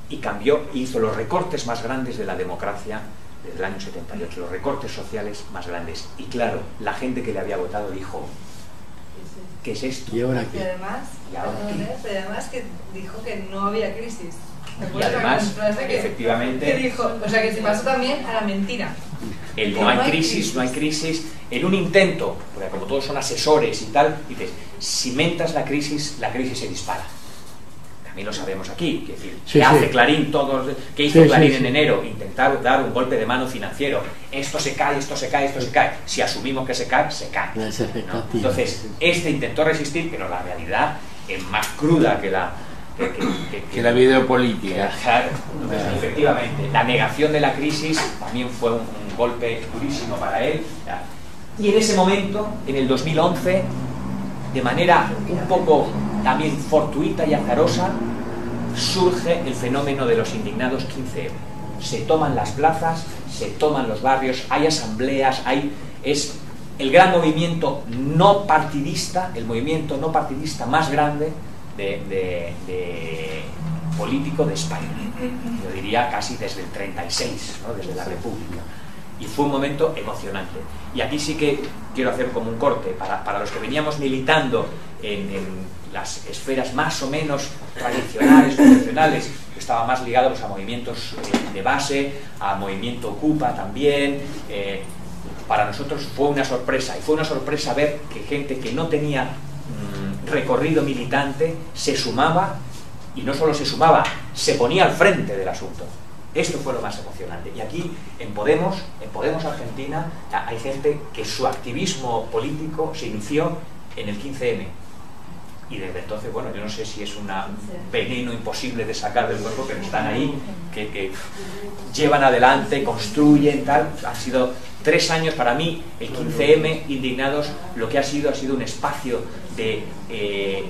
Y cambió, hizo los recortes más grandes de la democracia desde el año 78, los recortes sociales más grandes. Y claro, la gente que le había votado dijo, ¿qué es esto? ¿Y ahora qué? Y además que dijo que no había crisis. Y además, efectivamente... Que dijo, o sea, que se pasó también a la mentira. No hay crisis, en un intento, porque como todos son asesores y tal, dices, si mentas la crisis se dispara. También lo sabemos aquí, es decir, ¿qué hace Clarín ¿qué hizo Clarín en enero? Intentar dar un golpe de mano financiero. Esto se cae. Si asumimos que se cae, se cae, ¿no? Entonces, intentó resistir, pero la realidad es más cruda que la videopolítica. Claro, efectivamente. La negación de la crisis también fue un golpe durísimo para él. Y en ese momento, en el 2011, de manera un poco también fortuita y azarosa, surge el fenómeno de los indignados 15M. Se toman las plazas, se toman los barrios, hay asambleas, es el gran movimiento no partidista, el movimiento no partidista más grande de político de España. Yo diría casi desde el 36, ¿no? Desde la República. Y fue un momento emocionante. Y aquí sí que quiero hacer como un corte para los que veníamos militando en las esferas más o menos tradicionales, convencionales, que estaba más ligados a movimientos de base, a movimiento Ocupa también. Para nosotros fue una sorpresa, y fue una sorpresa ver que gente que no tenía recorrido militante se sumaba, y no solo se sumaba, se ponía al frente del asunto. Esto fue lo más emocionante. Y aquí, en Podemos Argentina, hay gente que su activismo político se inició en el 15M. Y desde entonces, bueno, yo no sé si es un veneno imposible de sacar del cuerpo, pero están ahí, que llevan adelante, construyen, tal. Han sido 3 años para mí, el 15M, indignados, lo que ha sido un espacio de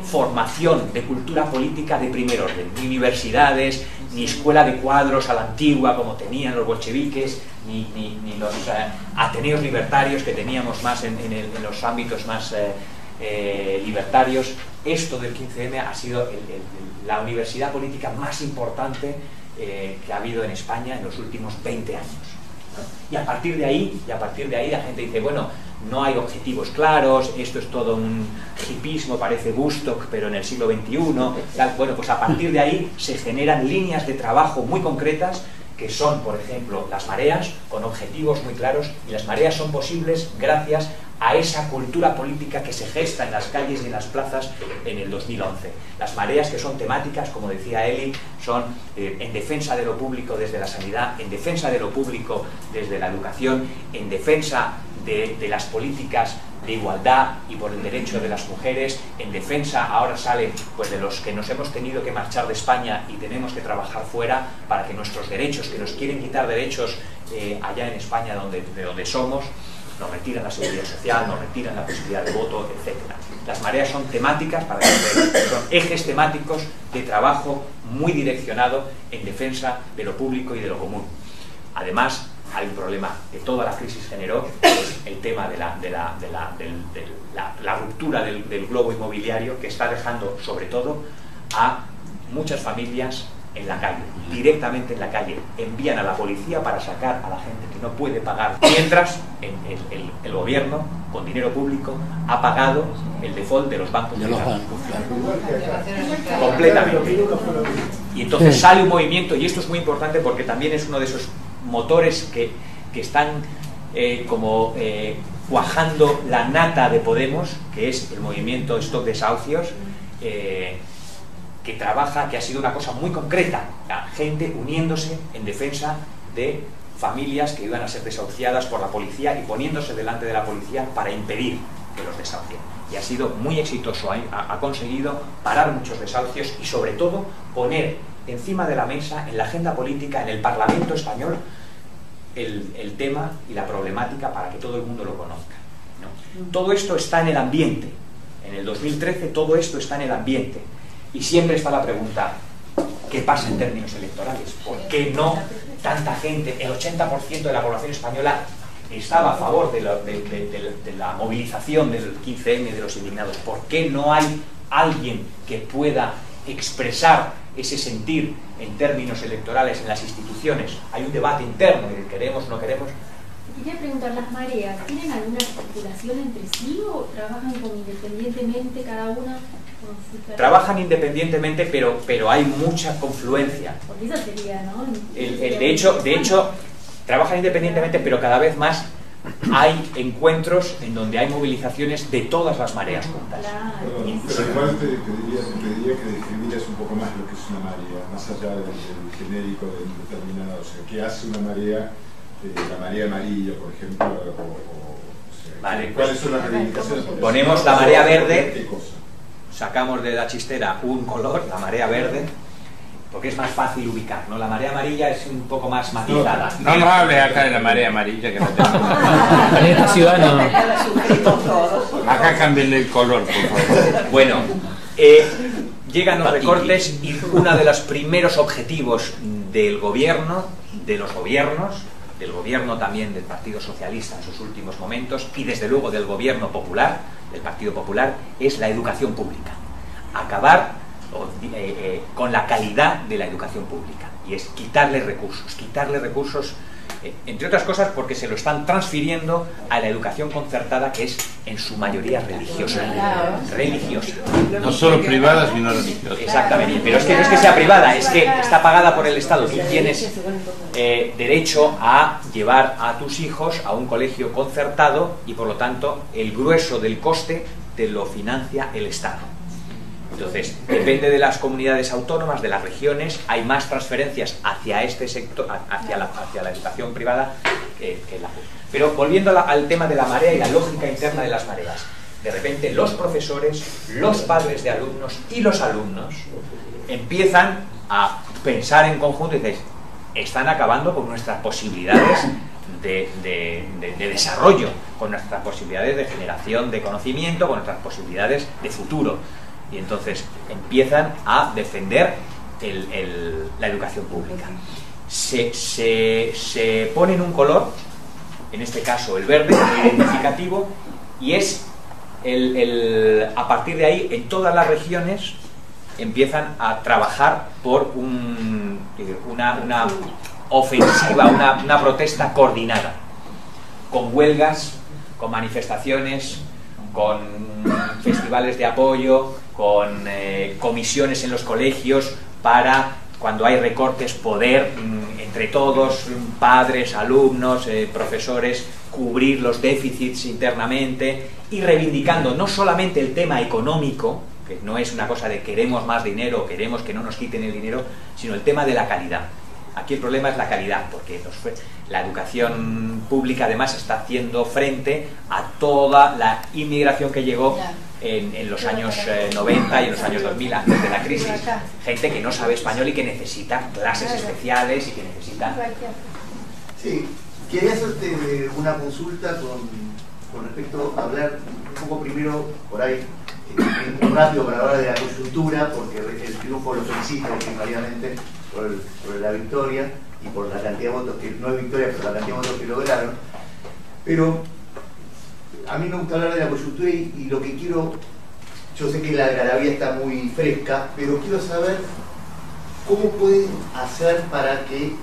formación, de cultura política de primer orden. Ni universidades, ni escuela de cuadros a la antigua, como tenían los bolcheviques, ni los ateneos libertarios que teníamos más en los ámbitos más libertarios. Esto del 15M ha sido la universidad política más importante que ha habido en España en los últimos 20 años. Y a partir de ahí la gente dice, bueno, no hay objetivos claros, esto es todo un hipismo, parece Woodstock, pero en el siglo XXI. Bueno, pues a partir de ahí se generan líneas de trabajo muy concretas, que son, por ejemplo, las mareas, con objetivos muy claros, y las mareas son posibles gracias a esa cultura política que se gesta en las calles y en las plazas en el 2011. Las mareas, que son temáticas, como decía Eli, son en defensa de lo público desde la sanidad, en defensa de lo público desde la educación, en defensa de las políticas de igualdad y por el derecho de las mujeres, en defensa, ahora sale, pues, de los que nos hemos tenido que marchar de España y tenemos que trabajar fuera para que nuestros derechos, que nos quieren quitar derechos allá en España de donde somos, nos retiran la seguridad social, nos retiran la posibilidad de voto, etc. Las mareas son temáticas, para que son ejes temáticos de trabajo muy direccionado en defensa de lo público y de lo común. Además, hay un problema que toda la crisis generó, que es el tema de la ruptura del globo inmobiliario, que está dejando sobre todo a muchas familias en la calle, directamente en la calle. Envían a la policía para sacar a la gente que no puede pagar, mientras el gobierno, con dinero público, ha pagado el default de los bancos. De los bancos, claro. Completamente. Y entonces sale un movimiento, y esto es muy importante porque también es uno de esos motores que están cuajando la nata de Podemos, que es el movimiento Stop Desahucios, que trabaja, que ha sido una cosa muy concreta, la gente uniéndose en defensa de familias que iban a ser desahuciadas por la policía y poniéndose delante de la policía para impedir que los desahucien. Y ha sido muy exitoso, ha conseguido parar muchos desahucios y sobre todo poner encima de la mesa, en la agenda política, en el Parlamento español, el tema y la problemática para que todo el mundo lo conozca, ¿no? Todo esto está en el ambiente. En el 2013 todo esto está en el ambiente. Y siempre está la pregunta, ¿qué pasa en términos electorales? ¿Por qué no tanta gente, el 80% de la población española estaba a favor de la movilización del 15M, de los indignados? ¿Por qué no hay alguien que pueda expresar ese sentir en términos electorales en las instituciones? Hay un debate interno de queremos, no queremos. Quería preguntar, ¿las mareas tienen alguna articulación entre sí o trabajan como independientemente cada una? Trabajan independientemente, pero hay mucha confluencia. Porque eso sería, ¿no? De hecho, trabajan independientemente, pero cada vez más hay encuentros en donde hay movilizaciones de todas las mareas juntas. Perdón, pero igual te pediría que describieras un poco más lo que es una marea, más allá del genérico de determinado, o sea, ¿qué hace una marea? La marea amarilla, por ejemplo, vale, ¿cuáles son las reivindicaciones? Ponemos la marea verde, sacamos de la chistera un color, la marea verde, porque es más fácil ubicar, ¿no? La marea amarilla es un poco más matizada. No nos hables acá de la marea amarilla, que no tenemos. En esta ciudad no. Acá cámbienle el color, por favor. Bueno, llegan los recortes y uno de los primeros objetivos del gobierno, de los gobiernos, del gobierno también del Partido Socialista en sus últimos momentos y desde luego del gobierno popular, del Partido Popular, es la educación pública. Acabar con la calidad de la educación pública, y es quitarle recursos, entre otras cosas porque se lo están transfiriendo a la educación concertada, que es en su mayoría religiosa. No solo privada, sino religiosa. Exactamente, pero es que no es que sea privada, es que está pagada por el Estado. Tú tienes derecho a llevar a tus hijos a un colegio concertado y por lo tanto el grueso del coste te lo financia el Estado. Entonces, depende de las comunidades autónomas, de las regiones, hay más transferencias hacia este sector, hacia la educación privada que la pública. Pero volviendo al tema de la marea y la lógica interna de las mareas, de repente los profesores, los padres de alumnos y los alumnos empiezan a pensar en conjunto y dicen, están acabando con nuestras posibilidades de desarrollo, con nuestras posibilidades de generación de conocimiento, con nuestras posibilidades de futuro. Y entonces empiezan a defender la educación pública. Se pone en un color, en este caso el verde, identificativo, y es a partir de ahí en todas las regiones empiezan a trabajar por una ofensiva, una protesta coordinada, con huelgas, con manifestaciones, con festivales de apoyo, con comisiones en los colegios para, cuando hay recortes, poder entre todos, padres, alumnos, profesores, cubrir los déficits internamente y reivindicando no solamente el tema económico, que no es una cosa de queremos más dinero, queremos que no nos quiten el dinero, sino el tema de la calidad. Aquí el problema es la calidad, porque la educación pública además está haciendo frente a toda la inmigración que llegó en los años 90 y en los años 2000, antes de la crisis. Gente que no sabe español y que necesita clases especiales y que necesita... Sí, quería hacerte una consulta con respecto a hablar un poco primero, por ahí, muy rápido para hablar de la coyuntura, porque el triunfo lo felicito primariamente por la victoria y por la cantidad de votos que, no es victoria, pero la cantidad de votos que lograron. Pero a mí me gusta hablar de la coyuntura y lo que quiero, yo sé que la algarabía está muy fresca, pero quiero saber cómo pueden hacer para que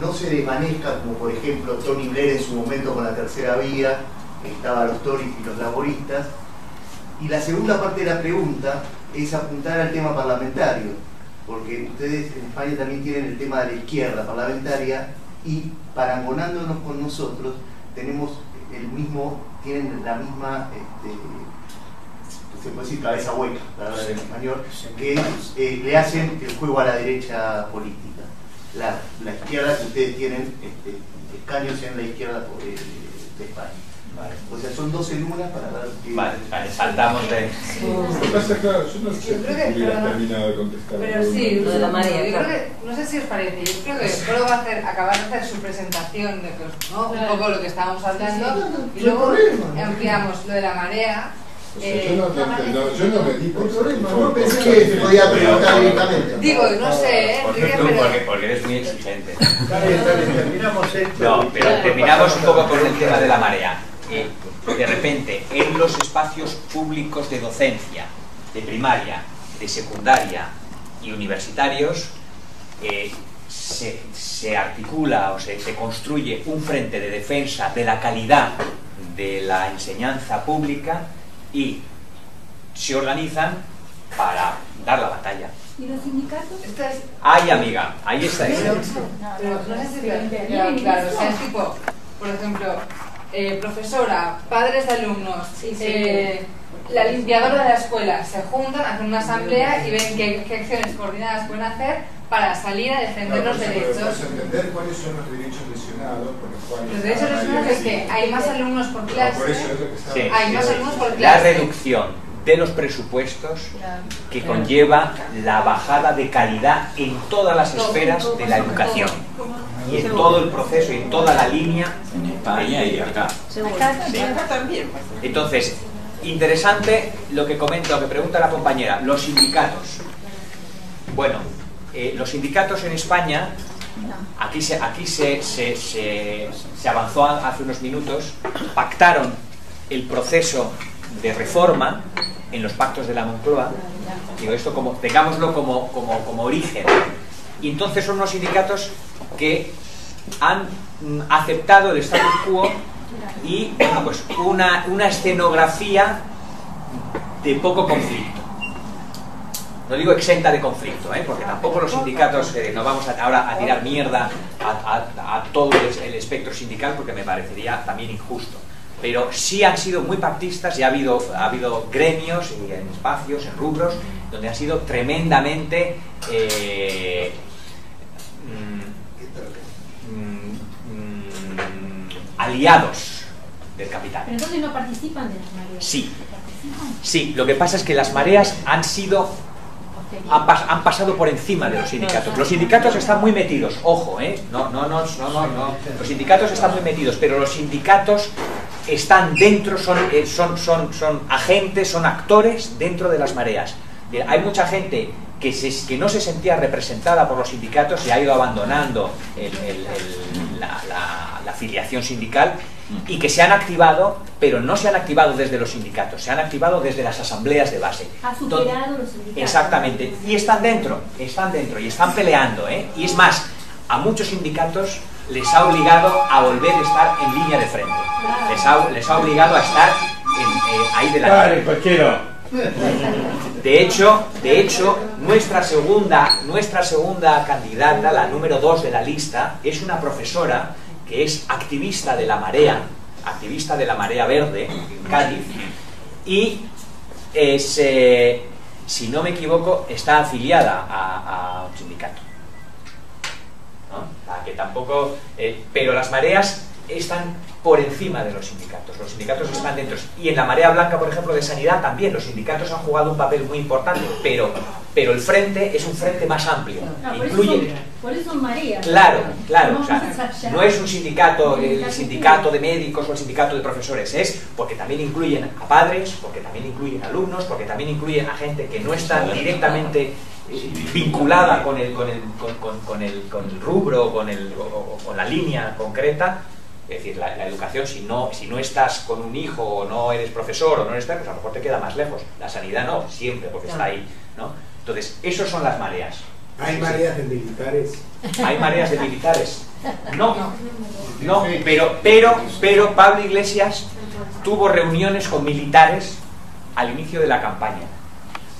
no se desvanezca, como por ejemplo Tony Blair en su momento con la tercera vía, estaban los Tories y los laboristas. Y la segunda parte de la pregunta es apuntar al tema parlamentario, porque ustedes en España también tienen el tema de la izquierda parlamentaria y parangonándonos con nosotros tenemos tienen la misma, se puede decir cabeza hueca, para hablar en español, que le hacen el juego a la derecha política. La izquierda que ustedes tienen escaños en la izquierda de España. Vale. O sea, son dos en una para dar que... Vale, saltamos de... Lo que pasa, claro, yo no sé si hubiera terminado de contestar. Pero sí, lo de la María. Yo creo que, no sé si os parece, yo creo que solo va a acabar de hacer su presentación de ¿no? Un poco lo que estábamos hablando y luego ampliamos lo de la marea. O sea, yo no me di por problema, no pensé que se podía preguntar directamente. Digo, no sé, porque eres muy exigente. Terminamos esto. No, pero terminamos un poco con el tema de la marea. De repente, en los espacios públicos de docencia, de primaria, de secundaria y universitarios, se articula o se construye un frente de defensa de la calidad de la enseñanza pública y se organizan para dar la batalla. ¿Y los sindicatos? Ay, amiga, ahí está eso. Pero no sé si claro, o sea, es tipo, por ejemplo, profesora, padres de alumnos, la limpiadora de la escuela, se juntan, hacen una asamblea y ven qué acciones coordinadas pueden hacer para salir a defender los derechos. Entender cuáles son los derechos lesionados, por los cuales... Los derechos lesionados es que hay más alumnos por clase, por eso es lo que estaba Sí. hay más alumnos por La clase. reducción de los presupuestos que conlleva la bajada de calidad en todas las esferas de la educación y en todo el proceso y en toda la línea En España y acá. Sí. Entonces, interesante lo que comenta, lo que pregunta la compañera, los sindicatos. Bueno, los sindicatos en España Aquí se avanzó hace unos minutos, pactaron el proceso de reforma en los pactos de la Moncloa, digo esto como, tengámoslo como origen, y entonces son unos sindicatos que han aceptado el status quo y bueno, pues una escenografía de poco conflicto. No digo exenta de conflicto, porque tampoco los sindicatos, no vamos ahora a tirar mierda a todo el espectro sindical, porque me parecería también injusto. Pero sí han sido muy pactistas y ha habido gremios y en espacios, en rubros, donde han sido tremendamente aliados del capital. ¿Pero entonces no participan de las mareas? Sí. Sí, lo que pasa es que las mareas han pasado por encima de los sindicatos. Los sindicatos están muy metidos, ojo, no. Los sindicatos están muy metidos, pero los sindicatos están dentro, son agentes, son actores dentro de las mareas. Hay mucha gente que no se sentía representada por los sindicatos y ha ido abandonando la afiliación sindical, y que se han activado, pero no se han activado desde los sindicatos, se han activado desde las asambleas de base. Ha superado los sindicatos. Exactamente, y están dentro y están peleando, y es más, a muchos sindicatos les ha obligado a volver a estar en línea de frente, les ha obligado a estar ahí delante. De hecho, nuestra segunda candidata, la número 2 de la lista, es una profesora que es activista de la marea verde en Cádiz, y si no me equivoco, está afiliada a un sindicato, ¿no? Que tampoco, pero las mareas están por encima de los sindicatos están dentro, y en la marea blanca, por ejemplo, de sanidad también los sindicatos han jugado un papel muy importante, pero el frente es un frente más amplio, incluye... Por eso son mareas. Claro, o sea, no es un sindicato, el sindicato de médicos o el sindicato de profesores, es porque también incluyen a padres, porque también incluyen a alumnos, porque también incluyen a gente que no está directamente vinculada con el rubro o con la línea concreta. Es decir, la educación, si no estás con un hijo o no eres profesor o no eres tal, pues a lo mejor te queda más lejos. La sanidad no, siempre, porque está ahí, ¿no? Entonces, esos son las mareas. ¿Hay mareas de militares? ¿Hay mareas de militares? No, pero Pablo Iglesias tuvo reuniones con militares al inicio de la campaña,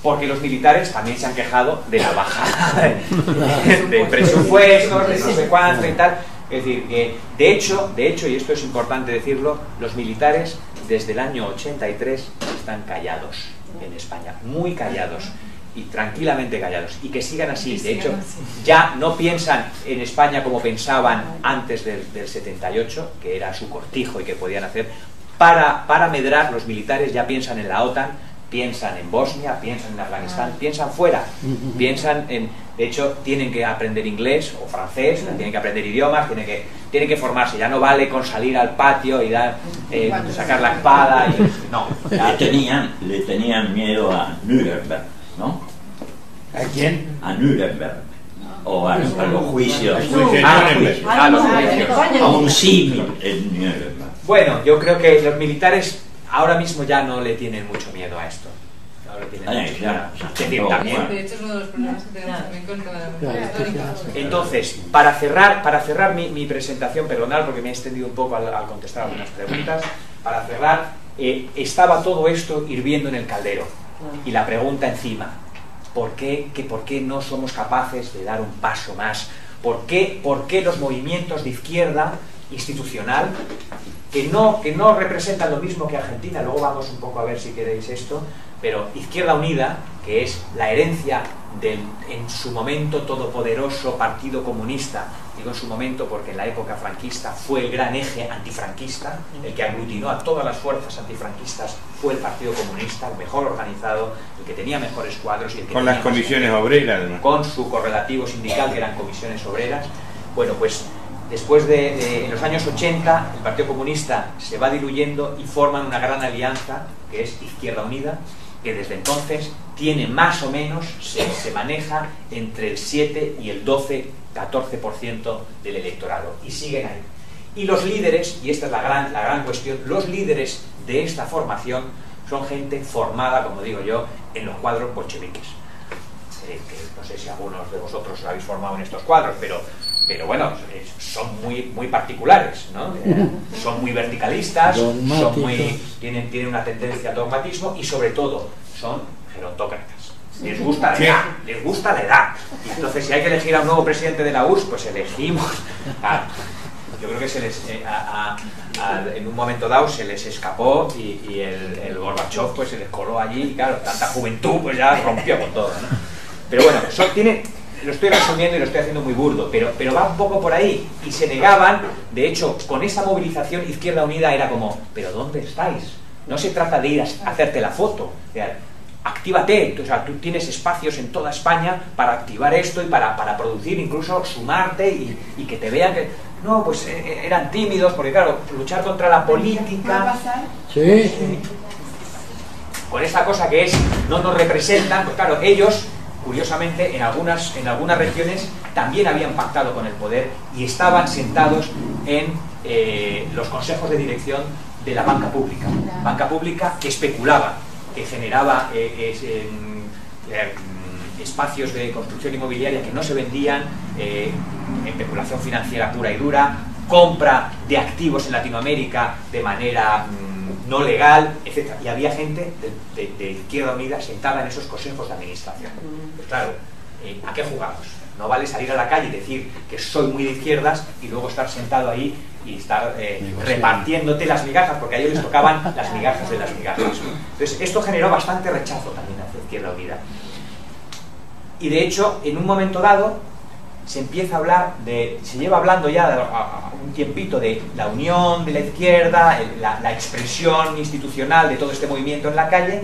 porque los militares también se han quejado de la bajada de presupuestos, de no sé cuánto y tal. Es decir, que de hecho, y esto es importante decirlo, los militares desde el año 83 están callados en España, muy callados y tranquilamente callados, y que sigan así. De hecho, ya no piensan en España como pensaban antes del 78, que era su cortijo y que podían hacer. Para medrar, los militares ya piensan en la OTAN, piensan en Bosnia, piensan en Afganistán, piensan fuera, piensan en... De hecho, tienen que aprender inglés o francés, tienen que aprender idiomas, tienen que formarse. Ya no vale con salir al patio y sacar la espada. No. Le tenían miedo a Nuremberg, ¿no? ¿A quién? A Nuremberg. O a los juicios. A un símil en Nuremberg. Bueno, yo creo que los militares ahora mismo ya no le tienen mucho miedo a esto. También. De hecho, es uno de los problemas que tenemos también con la memoria histórica. Entonces, para cerrar mi presentación, perdonad porque me he extendido un poco al contestar algunas preguntas, para cerrar, estaba todo esto hirviendo en el caldero, y la pregunta encima: ¿por qué no somos capaces de dar un paso más? ¿Por qué los movimientos de izquierda institucional, que no representan lo mismo que Argentina, luego vamos un poco a ver si queréis esto, pero Izquierda Unida, que es la herencia del en su momento todopoderoso Partido Comunista, digo en su momento porque en la época franquista fue el gran eje antifranquista, el que aglutinó a todas las fuerzas antifranquistas fue el Partido Comunista, el mejor organizado, el que tenía mejores cuadros y el que con las comisiones obreras, además, con su correlativo sindical, que eran comisiones obreras. Bueno, pues después en los años 80 el Partido Comunista se va diluyendo y forman una gran alianza que es Izquierda Unida, que desde entonces tiene más o menos, se maneja entre el 7 y el 12-14% del electorado, y siguen ahí. Y los líderes, y esta es la gran cuestión, los líderes de esta formación son gente formada, como digo yo, en los cuadros bolcheviques. Que no sé si algunos de vosotros os habéis formado en estos cuadros, pero bueno, son muy particulares, ¿no? Son muy verticalistas, tienen una tendencia al dogmatismo y sobre todo son gerontócratas. Les gusta la edad. Y entonces, si hay que elegir a un nuevo presidente de la URSS, pues elegimos. Yo creo que en un momento dado se les escapó y el Gorbachev pues se les coló allí y claro, tanta juventud pues ya rompió con todo, ¿no? Pero bueno, lo estoy resumiendo y lo estoy haciendo muy burdo, pero va un poco por ahí, y se negaban. De hecho, con esa movilización Izquierda Unida era como, ¿pero dónde estáis? No se trata de ir a hacerte la foto, o sea, actívate, o sea, tú tienes espacios en toda España para activar esto y para producir, incluso sumarte y que te vean que... No, pues eran tímidos, porque claro, luchar contra la política... Sí. Con esta cosa que es, no nos representan, pues claro, ellos... Curiosamente, en algunas regiones también habían pactado con el poder y estaban sentados en los consejos de dirección de la banca pública que especulaba, que generaba espacios de construcción inmobiliaria que no se vendían, especulación financiera pura y dura, compra de activos en Latinoamérica de manera no legal, etc. Y había gente de Izquierda Unida sentada en esos consejos de administración. Pues claro, ¿a qué jugamos? No vale salir a la calle y decir que soy muy de izquierdas y luego estar sentado ahí y estar repartiéndote las migajas, porque a ellos les tocaban las migajas de las migajas. Entonces, esto generó bastante rechazo también hacia Izquierda Unida. Y de hecho, en un momento dado, se empieza a hablar se lleva hablando ya un tiempito de la unión de la izquierda, la expresión institucional de todo este movimiento en la calle,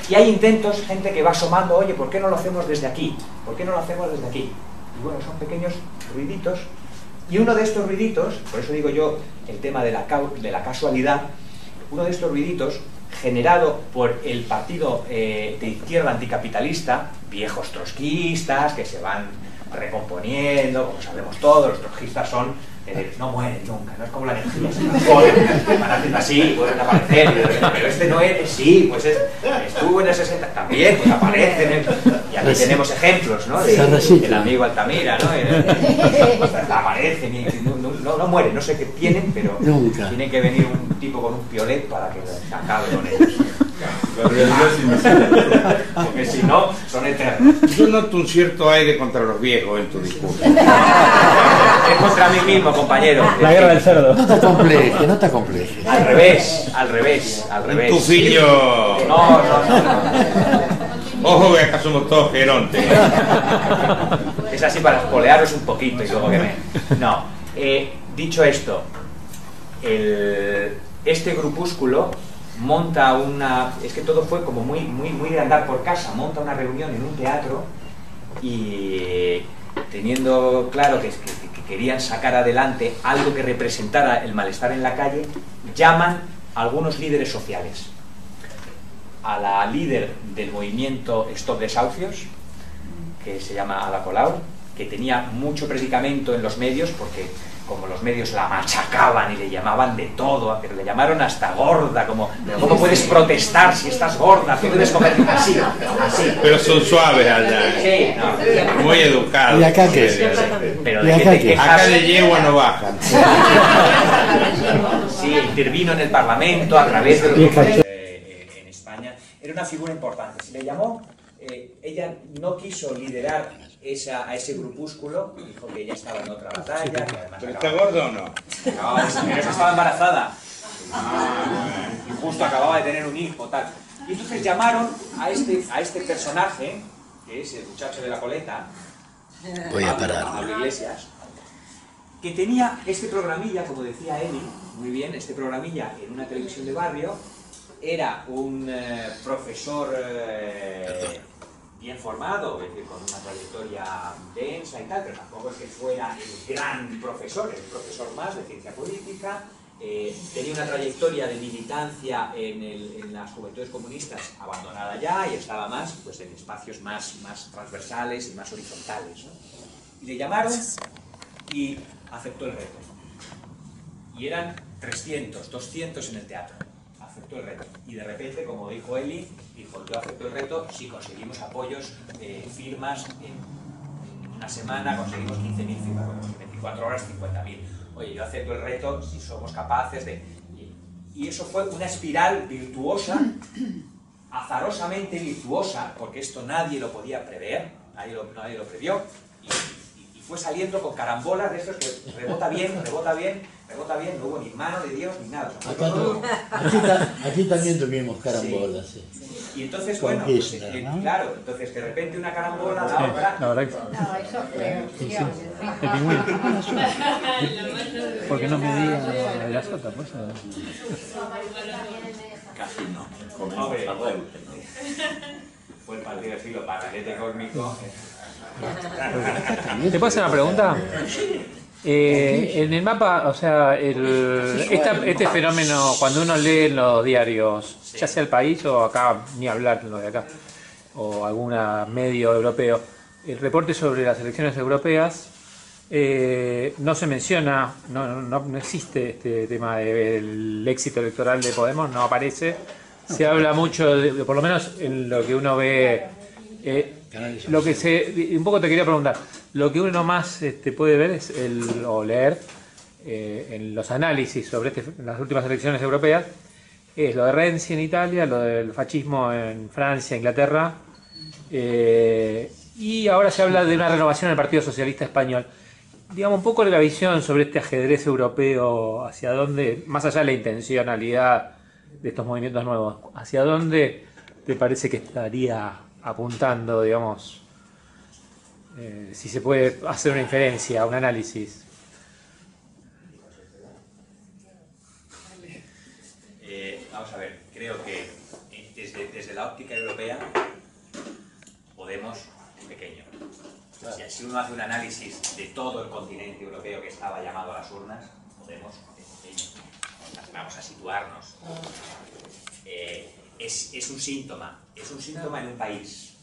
y hay intentos, gente que va asomando, oye, ¿por qué no lo hacemos desde aquí? ¿Por qué no lo hacemos desde aquí? Y bueno, son pequeños ruiditos, y uno de estos ruiditos, por eso digo yo el tema de la casualidad, uno de estos ruiditos, generado por el partido de izquierda anticapitalista, viejos trotskistas que se van recomponiendo, como sabemos todos, los trotskistas no mueren nunca, no es como la energía, se transforman, van haciendo así, vuelven a aparecer, pero este no es, sí, pues estuvo en el 60, también, pues aparecen, y aquí tenemos ejemplos, ¿no? El amigo Altamira, ¿no? Aparecen y no mueren, no sé qué tienen, pero tiene que venir un tipo con un piolet para que se acabe con ellos. Porque si no, son eternos. Yo noto un cierto aire contra los viejos en tu discurso. Es contra mí mismo, compañero. La guerra del cerdo. No te complejes. Al revés. Tu fillo. No. Ojo que acá somos todos gerontes. Es así para espolearos un poquito y luego que me... No. Dicho esto, este grupúsculo monta es que todo fue como muy de andar por casa, monta una reunión en un teatro y teniendo claro que querían sacar adelante algo que representara el malestar en la calle, llaman a algunos líderes sociales. A la líder del movimiento Stop Desahucios, que se llama Ada Colau, que tenía mucho predicamento en los medios porque como los medios la machacaban y le llamaban de todo, pero le llamaron hasta gorda, como, pero ¿cómo puedes protestar si estás gorda? Tú debes comer así. Pero son suaves allá. Sí, no. Muy educados. ¿Y acá qué? Pero de qué te quejas. Acá de yegua no bajan. Sí, intervino en el Parlamento a través de los en España. Era una figura importante. Se le llamó, ella no quiso liderar a ese grupúsculo, dijo que ella estaba en otra batalla, que además ¿Pero está gordo o no? No, pero estaba embarazada. Y justo acababa de tener un hijo, tal. Y entonces llamaron a este personaje, que es el muchacho de la coleta, Pablo Iglesias, que tenía este programilla, como decía Eli, muy bien, este programilla en una televisión de barrio, era un profesor bien formado, es decir, con una trayectoria densa y tal, pero tampoco es que fuera el gran profesor, el profesor más de ciencia política, tenía una trayectoria de militancia en las juventudes comunistas abandonada ya y estaba más pues, en espacios más transversales y más horizontales, ¿no? Y le llamaron y aceptó el reto. Y eran 300, 200 en el teatro. Aceptó el reto. Y de repente, como dijo Eli, dijo, yo acepto el reto si conseguimos apoyos, firmas, en una semana conseguimos 15.000 firmas, bueno, en 24 horas 50.000. Oye, yo acepto el reto si somos capaces de... Y eso fue una espiral virtuosa, azarosamente virtuosa, porque esto nadie lo podía prever, nadie lo previó, y fue saliendo con carambolas de estos que rebota bien, no hubo ni mano de Dios ni nada. Aquí también tuvimos carambolas, sí. Y entonces, Con bueno, Kirchner, ¿no? Claro, entonces de repente una carambola da otra. La verdad que sí. El pingüino. ¿Por qué no me diga la sota? Pues, Casi no. Hombre, fue el partido de filo paradete cósmico. ¿Te puedo hacer una pregunta? En el mapa, o sea, este fenómeno, cuando uno lee en los diarios, ya sea el país o acá, ni hablar lo de acá, o algún medio europeo, el reporte sobre las elecciones europeas, no se menciona, no existe este tema del éxito electoral de Podemos, no aparece. Se habla mucho, por lo menos en lo que uno ve, un poco te quería preguntar, lo que uno más puede ver es o leer en los análisis sobre las últimas elecciones europeas, es lo de Renzi en Italia, lo del fascismo en Francia, Inglaterra, y ahora se habla de una renovación del Partido Socialista Español. Digamos un poco de la visión sobre este ajedrez europeo, hacia dónde, más allá de la intencionalidad de estos movimientos nuevos, hacia dónde te parece que estaría apuntando, digamos, si se puede hacer una inferencia, un análisis. Vamos a ver, creo que desde la óptica europea Podemos es pequeño. Si uno hace un análisis de todo el continente europeo que estaba llamado a las urnas, Podemos es pequeño. Vamos a situarnos. Es un síntoma en un país,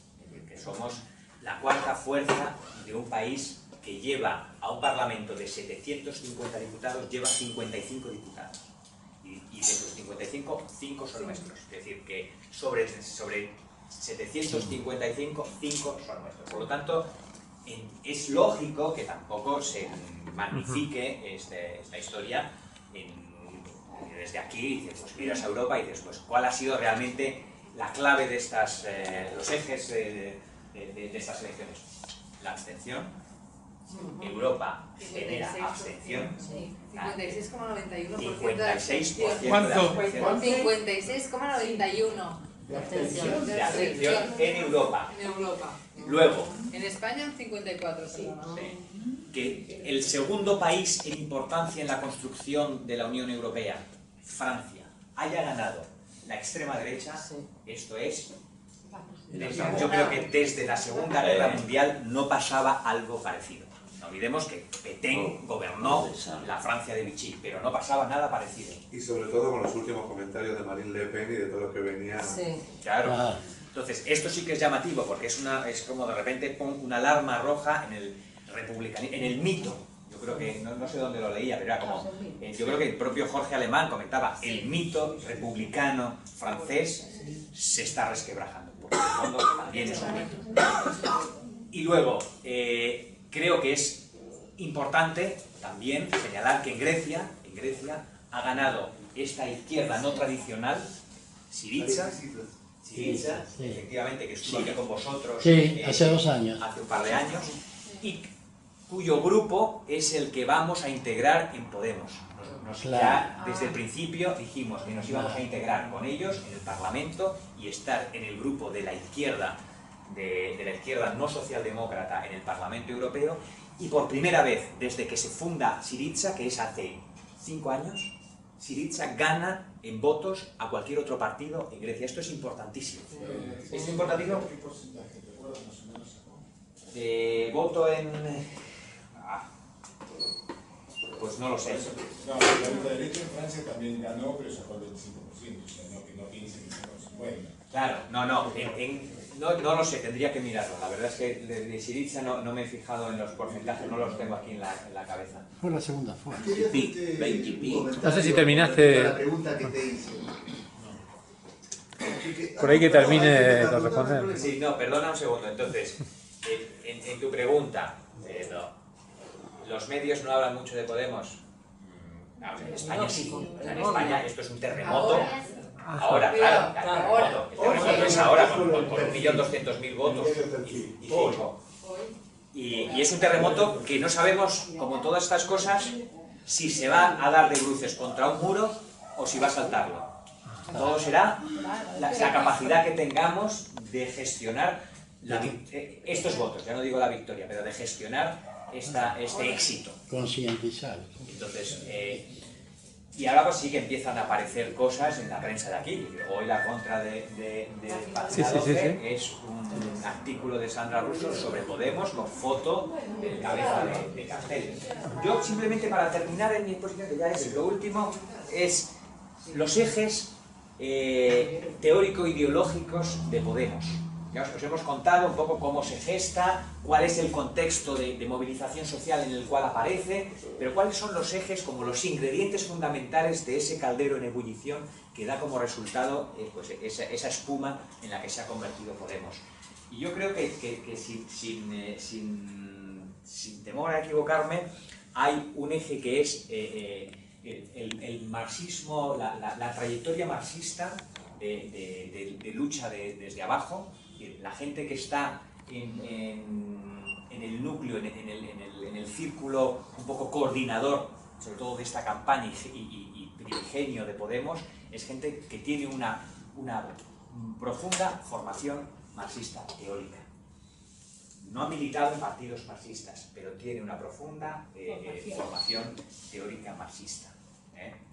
que somos la cuarta fuerza de un país que lleva a un parlamento de 750 diputados, lleva 55 diputados. Y de esos 55, 5 son nuestros. Es decir, que sobre 755, 5 son nuestros. Por lo tanto, es lógico que tampoco se magnifique esta historia desde aquí. Dices, pues miras a Europa y dices, pues cuál ha sido realmente la clave de los ejes de estas elecciones. La abstención. Europa genera abstención. 56,91%. 56%. ¿Cuánto? 56,91%. De abstención en Europa. En Europa. Luego. En España, 54%. Sí. Que el segundo país en importancia en la construcción de la Unión Europea, Francia, haya ganado la extrema derecha, esto es... Yo creo que desde la Segunda Guerra Mundial no pasaba algo parecido. No olvidemos que Pétain gobernó la Francia de Vichy, pero no pasaba nada parecido. Y sobre todo con los últimos comentarios de Marine Le Pen y de todo lo que venía. Sí. Claro. Entonces, esto sí que es llamativo, porque es como de repente pone una alarma roja en el republicanismo, en el mito. Yo creo que, no sé dónde lo leía, pero era como... yo creo que el propio Jorge Alemán comentaba, el mito republicano francés se está resquebrajando, porque en el fondo también es un mito. Y luego, creo que es importante también señalar que en Grecia ha ganado esta izquierda no tradicional, Syriza, efectivamente, que estuvo aquí con vosotros hace 2 años. Hace un par de años, y cuyo grupo es el que vamos a integrar en Podemos. Ya desde el principio dijimos que nos íbamos a integrar con ellos en el Parlamento y estar en el grupo de la izquierda, de la izquierda no socialdemócrata en el Parlamento Europeo, y por primera vez desde que se funda Syriza, que es hace 5 años, Syriza gana en votos a cualquier otro partido en Grecia. Esto es importantísimo. Es importantísimo. Voto en... Pues no lo sé. No, la ultraderecha en Francia también ganó, pero sacó el 25%, o sea, no, que no piensen que sacó el 50%. Claro, no lo sé, tendría que mirarlo. La verdad es que de Syriza no me he fijado en los porcentajes, no los tengo aquí en la cabeza. Fue la segunda fuerza. 20 y pico. No sé si terminaste. La pregunta que te hice. Por ahí que termine de responder. Sí, no, perdona un segundo. Entonces, en tu pregunta, ¿los medios no hablan mucho de Podemos? No, en España sí. En España esto es un terremoto. Ahora, claro, terremoto. El terremoto es ahora con 1.200.000 votos y 5. Y es un terremoto que no sabemos, como todas estas cosas, si se va a dar de bruces contra un muro o si va a saltarlo. Todo será la capacidad que tengamos de gestionar estos votos, ya no digo la victoria, pero de gestionar este éxito. Concientizar. Entonces, y ahora pues sí que empiezan a aparecer cosas en la prensa de aquí. Hoy la contra de Página 12 es un artículo de Sandra Russo sobre Podemos con foto de cabeza de cartel. Yo simplemente para terminar en mi exposición, que ya es lo último, es los ejes teórico-ideológicos de Podemos. Ya os hemos contado un poco cómo se gesta, cuál es el contexto de movilización social en el cual aparece, pero cuáles son los ejes como los ingredientes fundamentales de ese caldero en ebullición que da como resultado pues esa espuma en la que se ha convertido Podemos. Y yo creo que sin temor a equivocarme, hay un eje que es el marxismo, la trayectoria marxista de lucha desde abajo. La gente que está en el núcleo, en el círculo un poco coordinador, sobre todo de esta campaña y primigenio de Podemos, es gente que tiene una profunda formación marxista teórica. No ha militado en partidos marxistas, pero tiene una profunda formación teórica marxista.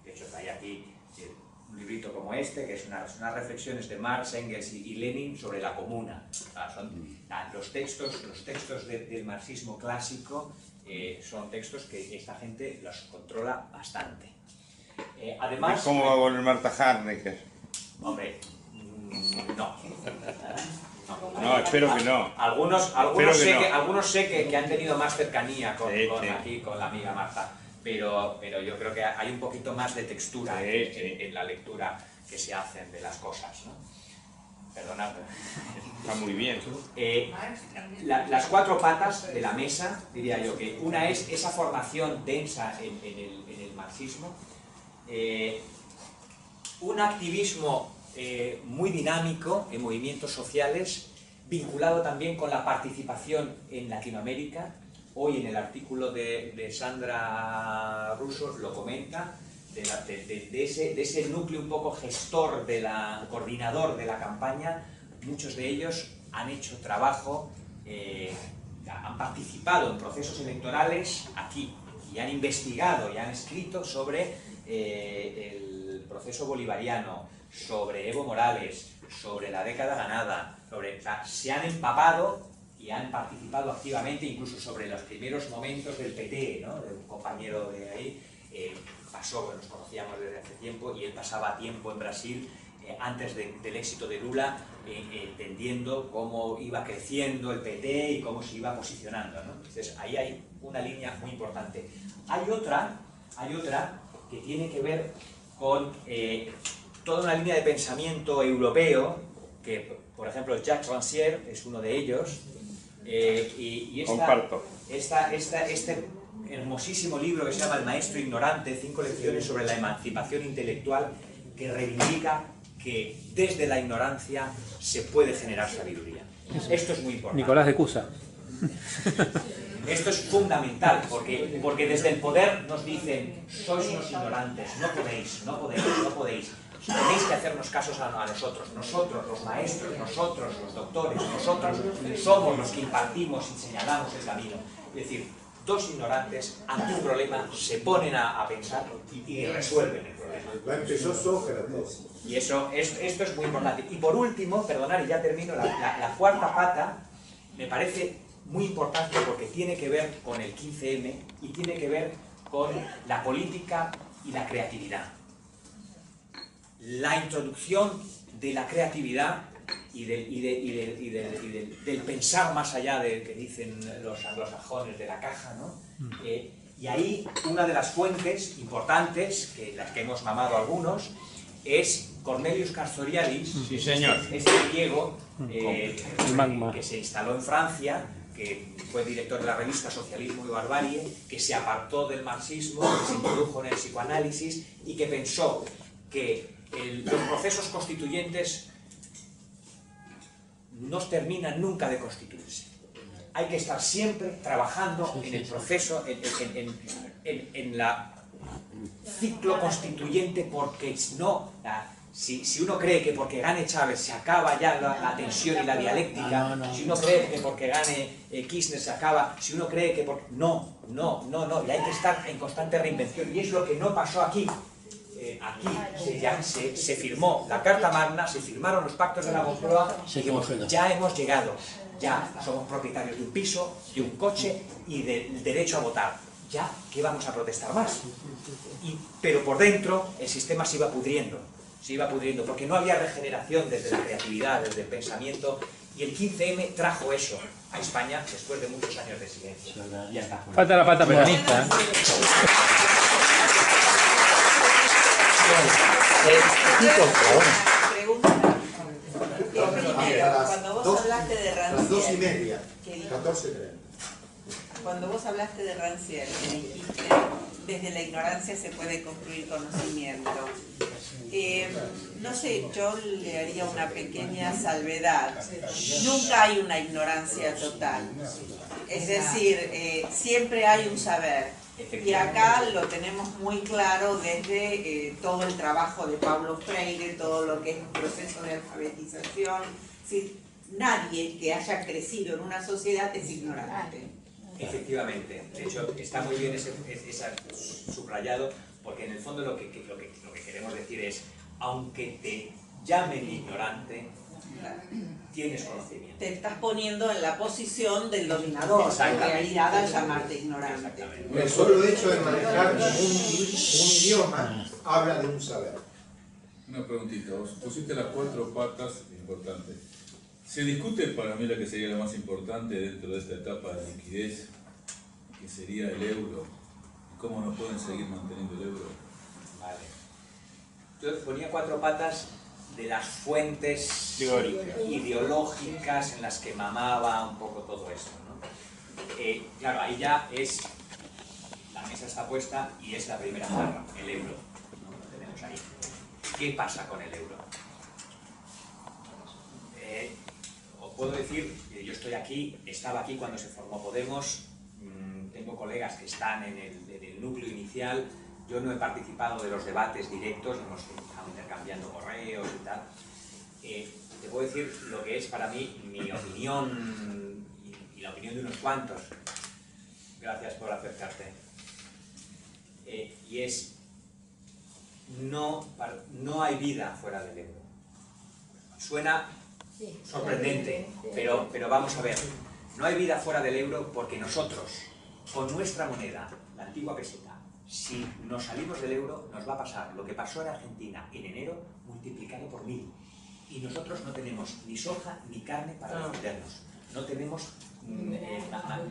De hecho, hay aquí un librito como este, que es unas reflexiones de Marx, Engels y Lenin sobre la comuna. Son los textos del marxismo clásico, son textos que esta gente los controla bastante. Además, ¿cómo va a volver Marta Harnecker? Hombre, no. No, espero que no. Algunos sé que han tenido más cercanía con la amiga Marta. Pero yo creo que hay un poquito más de textura en la lectura que se hacen de las cosas, ¿no? Perdonad. Está muy bien. Las cuatro patas de la mesa, diría yo, que una es esa formación densa en el marxismo, un activismo muy dinámico en movimientos sociales, vinculado también con la participación en Latinoamérica. Hoy en el artículo de Sandra Russo lo comenta, de ese núcleo un poco gestor, coordinador de la campaña. Muchos de ellos han hecho trabajo, han participado en procesos electorales aquí y han investigado y han escrito sobre el proceso bolivariano, sobre Evo Morales, sobre la década ganada, se han empapado y han participado activamente incluso sobre los primeros momentos del PT, ¿no? Un compañero de ahí pasó, nos conocíamos desde hace tiempo, y él pasaba tiempo en Brasil antes del éxito de Lula, entendiendo cómo iba creciendo el PT y cómo se iba posicionando, ¿no? Entonces ahí hay una línea muy importante. Hay otra que tiene que ver con toda una línea de pensamiento europeo, que por ejemplo Jacques Rancière es uno de ellos. Comparto. Este hermosísimo libro que se llama El maestro ignorante, 5 lecciones sobre la emancipación intelectual, que reivindica que desde la ignorancia se puede generar sabiduría. Esto es muy importante. Nicolás de Cusa. Esto es fundamental, porque desde el poder nos dicen: sois unos ignorantes, no podéis. Tenéis que hacernos casos a nosotros, los maestros, nosotros, los doctores, nosotros somos los que impartimos y señalamos el camino. Es decir, dos ignorantes ante un problema se ponen a pensar y resuelven el problema. La empezó Sócrates. Y esto es muy importante. Y por último, perdonad y ya termino, la cuarta pata me parece muy importante porque tiene que ver con el 15M y tiene que ver con la política y la creatividad. La introducción de la creatividad y del pensar más allá del que dicen los anglosajones de la caja, ¿no? Y ahí una de las fuentes importantes, que las que hemos mamado algunos, es Cornelius Castoriadis, sí, señor. Este griego que se instaló en Francia, que fue director de la revista Socialismo y Barbarie, que se apartó del marxismo, que se introdujo en el psicoanálisis y que pensó que los procesos constituyentes no terminan nunca de constituirse. Hay que estar siempre trabajando en el proceso, en la ciclo constituyente, porque no, si uno cree que porque gane Chávez se acaba ya la tensión y la dialéctica, si uno cree que porque gane Kirchner se acaba, si uno cree que porque... No, y hay que estar en constante reinvención, y es lo que no pasó aquí. Aquí se firmó la Carta Magna, se firmaron los pactos de la Moncloa, ya hemos llegado, ya somos propietarios de un piso, de un coche y del derecho a votar. Ya, ¿qué vamos a protestar más? Pero por dentro el sistema se iba pudriendo, porque no había regeneración desde la creatividad, desde el pensamiento, y el 15M trajo eso a España después de muchos años de silencio. Ya está. Falta la pata peronista. Pregunta. Primero, cuando vos hablaste de Las 2:30, Rancière, 14:30. cuando vos hablaste de Rancière, que dijiste, desde la ignorancia se puede construir conocimiento. No sé, yo le haría una pequeña salvedad. Nunca hay una ignorancia total. Es decir, siempre hay un saber. Y acá lo tenemos muy claro desde todo el trabajo de Paulo Freire, todo lo que es un proceso de alfabetización. Sí, nadie que haya crecido en una sociedad es ignorante. Efectivamente, de hecho está muy bien ese subrayado, porque en el fondo lo que queremos decir es, aunque te llamen ignorante, tienes conocimiento. Te estás poniendo en la posición del dominador, en realidad, al llamarte ignorante. El solo hecho de manejar un idioma habla de un saber. Una preguntita, vos pusiste las 4 patas importantes. Se discute para mí la que sería la más importante dentro de esta etapa de liquidez, que sería el euro. ¿Y cómo nos pueden seguir manteniendo el euro? Vale. Yo ponía 4 patas de las fuentes ideológicas en las que mamaba un poco todo esto, ¿no? Claro, ahí ya es, la mesa está puesta y es la primera jarra, el euro, ¿no? Lo tenemos ahí. ¿Qué pasa con el euro? Os puedo decir, yo estoy aquí, estaba aquí cuando se formó Podemos, tengo colegas que están en el núcleo inicial. Yo no he participado de los debates directos, hemos estado intercambiando correos y tal. Te puedo decir lo que es para mí mi opinión y la opinión de unos cuantos. Gracias por acercarte. Y es, no hay vida fuera del euro. Suena sorprendente, pero vamos a ver. No hay vida fuera del euro porque nosotros, con nuestra moneda, la antigua peseta, si nos salimos del euro, nos va a pasar lo que pasó en Argentina en enero, multiplicado por 1000. Y nosotros no tenemos ni soja ni carne para defendernos. No tenemos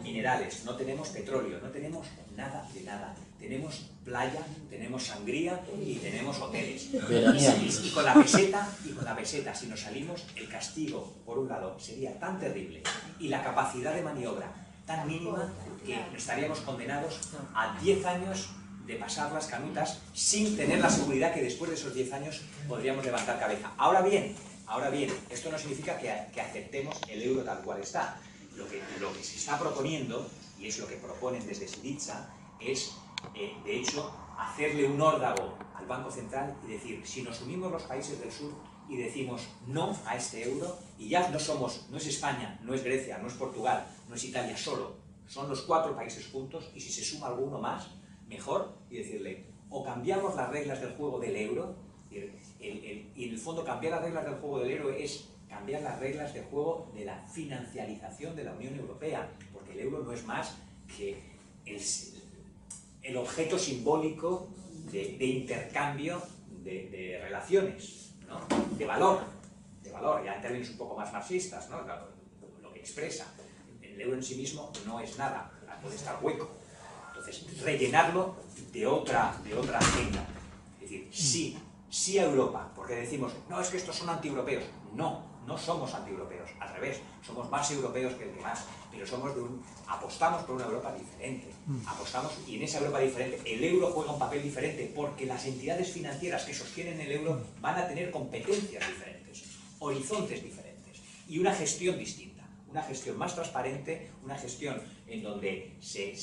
minerales, no tenemos petróleo, no tenemos nada de nada. Tenemos playa, tenemos sangría y tenemos hoteles. Y con la peseta, si nos salimos, el castigo, por un lado, sería tan terrible y la capacidad de maniobra tan mínima que estaríamos condenados a 10 años de pasar las canutas sin tener la seguridad que después de esos 10 años podríamos levantar cabeza. Ahora bien, esto no significa que aceptemos el euro tal cual está. Lo que se está proponiendo, y es lo que proponen desde Syriza, es, de hecho, hacerle un órdago al Banco Central y decir, si nos unimos los países del sur y decimos no a este euro, y ya no es España, no es Grecia, no es Portugal, no es Italia solo, son los 4 países juntos, y si se suma alguno más, mejor, y decirle, o cambiamos las reglas del juego del euro, y en el fondo cambiar las reglas del juego del euro es cambiar las reglas de juego de la financiarización de la Unión Europea, porque el euro no es más que el objeto simbólico de intercambio de relaciones, ¿no? de valor, ya en términos un poco más marxistas, ¿no? lo que expresa. El euro en sí mismo no es nada, puede estar hueco. Entonces, rellenarlo de otra agenda. Es decir, sí a Europa, porque decimos, no, es que estos son antieuropeos. No somos antieuropeos, al revés, somos más europeos que el demás, pero apostamos por una Europa diferente, y en esa Europa diferente el euro juega un papel diferente, porque las entidades financieras que sostienen el euro van a tener competencias diferentes, horizontes diferentes, y una gestión distinta, una gestión más transparente, una gestión en donde se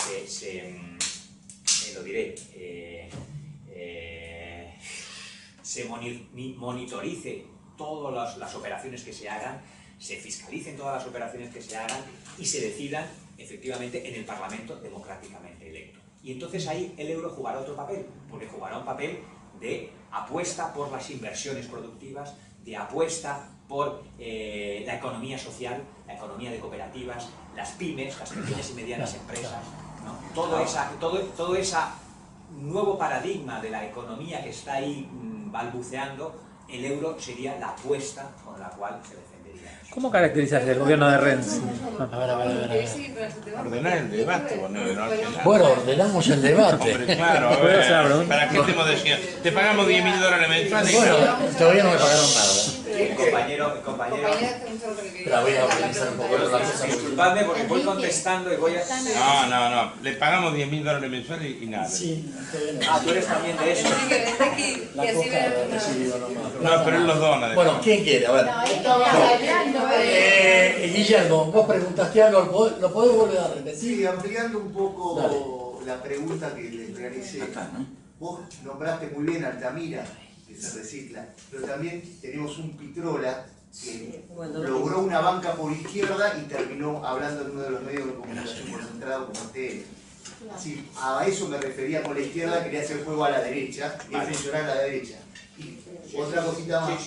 monitorice todas las operaciones que se hagan, se fiscalicen todas las operaciones que se hagan y se decidan efectivamente en el Parlamento democráticamente electo. Y entonces ahí el euro jugará otro papel, porque jugará un papel de apuesta por las inversiones productivas, de apuesta por la economía social, la economía de cooperativas, las pymes, las pequeñas y medianas empresas, ¿no? Todo ese nuevo paradigma de la economía que está ahí balbuceando. El euro sería la apuesta con la cual se defendería. ¿Cómo caracterizas el gobierno de Renzi? Ordenar el debate, Bueno, ordenamos el debate. Hombre, claro, ¿para qué te decían? Te pagamos $10.000 mensuales. Bueno, todavía no me pagaron nada. Compañero, pero voy a organizar un poco la cosa. Disculpadme porque voy contestando y voy a... No, le pagamos $10.000 mensuales y nada. Sí, tú eres también de eso. La coca la he recibido nomás. No, pero él los dona. Bueno, ¿quién quiere? A ver. Guillermo, vos preguntaste algo, ¿lo podés volver a repetir? Sí, ampliando un poco la pregunta que les realicé. Vos nombraste muy bien Altamira, que se recicla, pero también tenemos un Pitrola que logró una banca por izquierda y terminó hablando en uno de los medios de comunicación concentrado como TN. Sí, a eso me refería con la izquierda, quería hacer juego a la derecha y funcionar a la derecha. Y otra cosita más.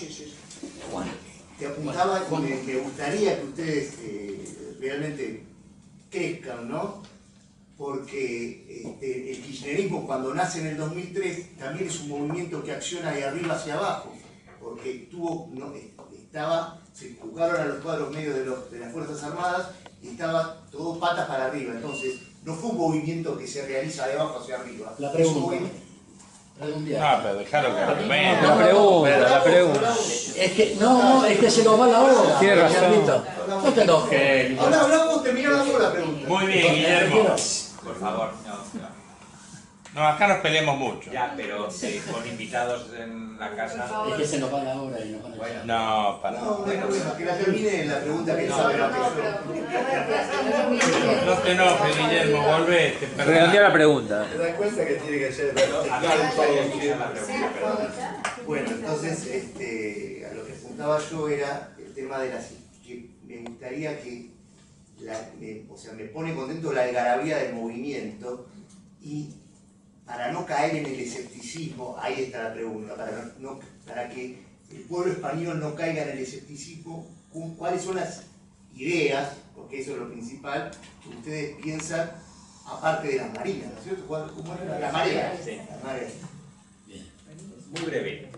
Te apuntaba y me gustaría que ustedes realmente crezcan, ¿no? Porque el kirchnerismo cuando nace en el 2003 también es un movimiento que acciona de arriba hacia abajo, porque se jugaron a los cuadros medios de las Fuerzas Armadas y estaba todo patas para arriba, entonces no fue un movimiento que se realiza de abajo hacia arriba. La pregunta. Pero dejaron que la pregunta. Es que, no, es que se nos va la hora. Tiene razón. No te enojes. Ahora hablamos, terminamos la pregunta. Muy bien, Guillermo. Por favor, No, acá nos peleamos mucho. Ya, pero con invitados en la casa... Es que se nos va la hora y nos van a echar. No, para. No, que la termine la pregunta que sabe. No te enojes, Guillermo, volvete. Redondea la pregunta. ¿Te das cuenta que tiene que ser Bueno, entonces, a lo que apuntaba yo era el tema de que me gustaría que, me pone contento la algarabía del movimiento y para no caer en el escepticismo, ahí está la pregunta, para que el pueblo español no caiga en el escepticismo, ¿cuáles son las ideas, porque eso es lo principal, que ustedes piensan, aparte de las marías, ¿no es cierto? ¿Cómo es la marea? Sí. La marea. Muy breve.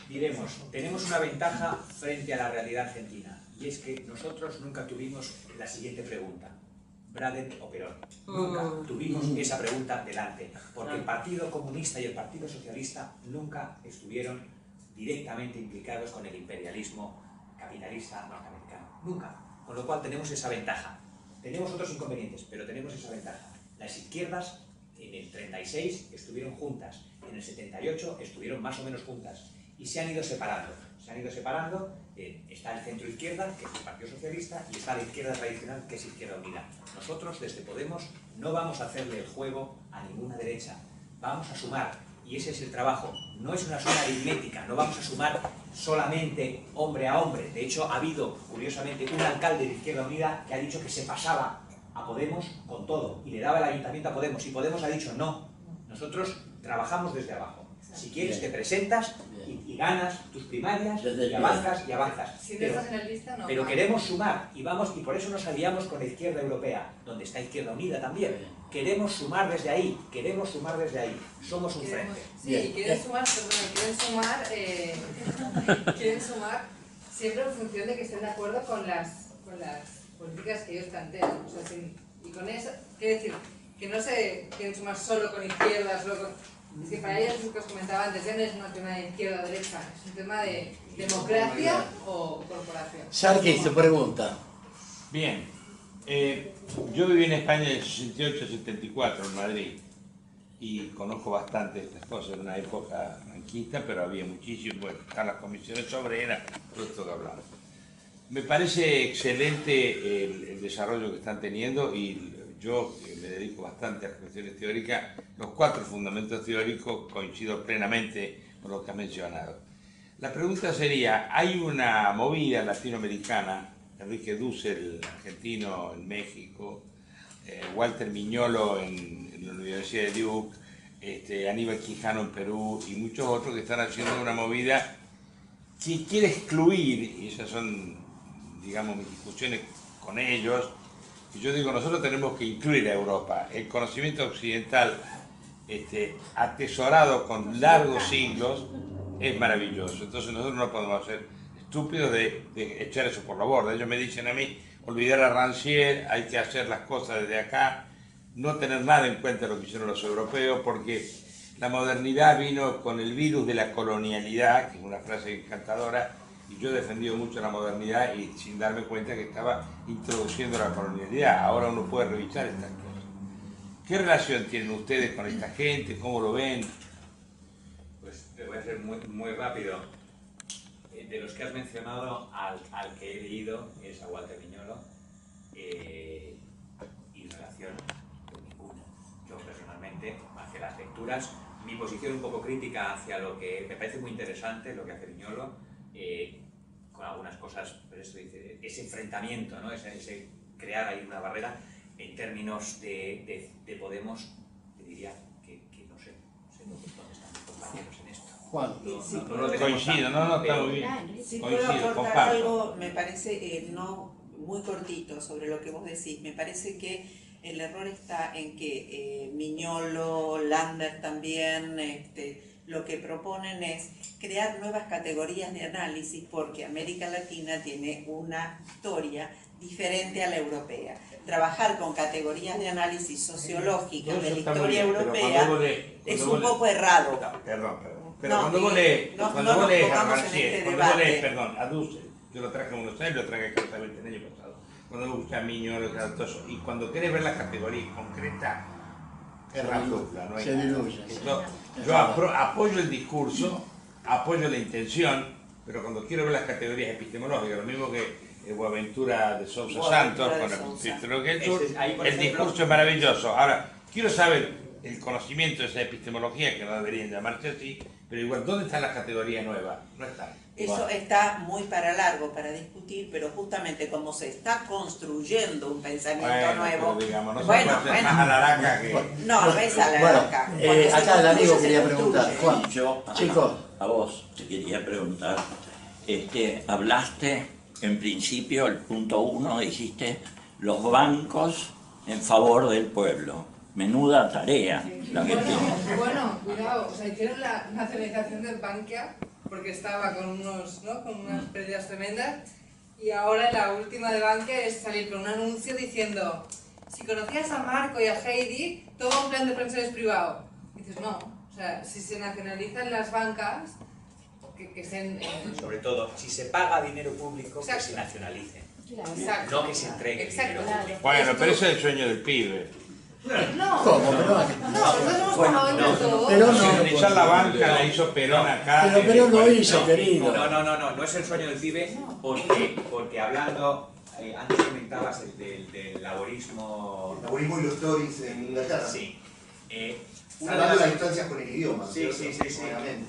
Diremos, tenemos una ventaja frente a la realidad argentina, y es que nosotros nunca tuvimos la siguiente pregunta. ¿Bradet o Perón? Nunca tuvimos esa pregunta delante, porque el Partido Comunista y el Partido Socialista nunca estuvieron directamente implicados con el imperialismo capitalista norteamericano. Nunca. Con lo cual tenemos esa ventaja. Tenemos otros inconvenientes, pero tenemos esa ventaja. Las izquierdas en el 36 estuvieron juntas, en el 78 estuvieron más o menos juntas y se han ido separando. Está el centro izquierda, que es el Partido Socialista, y está la izquierda tradicional, que es Izquierda Unida. Nosotros, desde Podemos, no vamos a hacerle el juego a ninguna derecha. Vamos a sumar, y ese es el trabajo. No es una suma aritmética, no vamos a sumar solamente hombre a hombre. De hecho, ha habido, curiosamente, un alcalde de Izquierda Unida que ha dicho que se pasaba a Podemos con todo, y le daba el ayuntamiento a Podemos, y Podemos ha dicho no. Nosotros trabajamos desde abajo. Si quieres te presentas y ganas tus primarias y avanzas y avanzas. Si no estás en la lista, no. Pero queremos sumar y por eso nos aliamos con la izquierda europea, donde está Izquierda Unida también, queremos sumar desde ahí, somos un frente. Sí, quieren sumar siempre en función de que estén de acuerdo con las políticas que ellos plantean. O sea, y con eso, quiere decir, que no se quieren sumar solo con izquierdas, solo con... Es que para ellos, lo que os comentaba antes, ya no es un tema de izquierda o derecha, es un tema de democracia o corporación. Sarkis, te pregunta. Bien, yo viví en España en el 68-74, en Madrid, y conozco bastante estas cosas. En una época franquista, pero había muchísimo, bueno, están las comisiones obreras, todo esto que hablamos. Me parece excelente el desarrollo que están teniendo, y yo, que me dedico bastante a las cuestiones teóricas, los 4 fundamentos teóricos coincido plenamente con lo que has mencionado. La pregunta sería, hay una movida latinoamericana, Enrique Dussel, argentino en México, Walter Miñolo en la Universidad de Duke, Aníbal Quijano en Perú y muchos otros que están haciendo una movida que quiere excluir, y esas son, digamos, mis discusiones con ellos, y yo digo, nosotros tenemos que incluir a Europa. El conocimiento occidental atesorado con largos siglos es maravilloso, entonces nosotros no podemos ser estúpidos de echar eso por la borda. Ellos me dicen a mí, olvidar a Rancière, hay que hacer las cosas desde acá, no tener nada en cuenta de lo que hicieron los europeos, porque la modernidad vino con el virus de la colonialidad, que es una frase encantadora, y yo he defendido mucho la modernidad y sin darme cuenta que estaba introduciendo la colonialidad. Ahora uno puede revisar estas cosas. ¿Qué relación tienen ustedes con esta gente? ¿Cómo lo ven? Pues te voy a ser muy rápido. De los que has mencionado, al que he leído es a Walter Miñolo, y relación con ninguna. Yo personalmente, hacia las lecturas, mi posición un poco crítica hacia lo que me parece muy interesante, lo que hace Miñolo, con algunas cosas, pero esto dice, ese enfrentamiento, ¿no? ese crear ahí una barrera en términos de Podemos, te diría que no sé dónde están mis compañeros en esto. Juan, coincido, está muy bien. Si puedo aportar algo, me parece no muy cortito sobre lo que vos decís. Me parece que el error está en que Miñolo, Lander también, lo que proponen es crear nuevas categorías de análisis, porque América Latina tiene una historia diferente a la europea. Trabajar con categorías de análisis sociológicas de la historia europea es un poco errado. Perdón. Pero cuando vos lees a Rancière, a Dussel, yo lo traje a Buenos Aires, lo traje exactamente el año pasado, cuando vos buscas a Miñolo, y cuando querés ver las categorías concretas, es raflufla, no hay nada. Yo apoyo el discurso, apoyo la intención, pero cuando quiero ver las categorías epistemológicas, lo mismo que Boaventura de Sousa Santos, con el discurso es maravilloso. Ahora, quiero saber el conocimiento de esa epistemología, que no deberían llamarse así, pero igual, ¿dónde están las categorías nuevas? No están. Eso está muy para largo para discutir, pero justamente como se está construyendo un pensamiento nuevo... Digamos, no es alaraca que... No es alaraca. Acá el amigo quería preguntar. Juan, yo a vos te quería preguntar. Hablaste, en principio, el punto 1, dijiste, los bancos en favor del pueblo. Menuda tarea la que tienen. Bueno, cuidado, o sea, hicieron la nacionalización del Bankia porque estaba con unas pérdidas tremendas, y ahora la última de Bankia es salir con un anuncio diciendo, si conocías a Marco y a Heidi, toma un plan de pensiones privado. Y dices, no, o sea, si se nacionalizan las bancas, que estén... Sobre todo, si se paga dinero público, que se nacionalice. Exacto. No que se entregue dinero público. Bueno, pero ese es el sueño del pibe. No, ¿cómo? nosotros hemos pagado entre todos. Pero no. Nacionalizar la banca la hizo Perón acá. Pero Perón lo hizo, querido. No es el sueño del pibe, porque hablando, antes comentabas del laborismo... Laborismo y los Tories en Inglaterra. Sí. Hablando de las distancias con el idioma. Sí.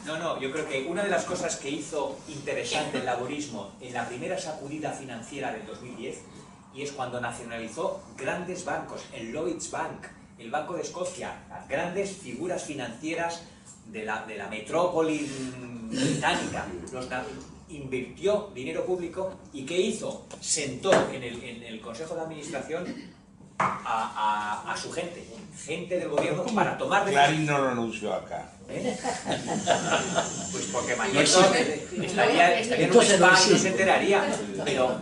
No, yo creo que una de las cosas que hizo interesante el laborismo en la primera sacudida financiera del 2010, y es cuando nacionalizó grandes bancos, el Lloyds Bank, el Banco de Escocia, las grandes figuras financieras de la metrópoli británica, invirtió dinero público, y ¿qué hizo? Sentó en el Consejo de Administración a su gente del gobierno para tomar decisiones. Clarín no lo anunció acá. Pues porque mañana estaría en un spa y no se enteraría,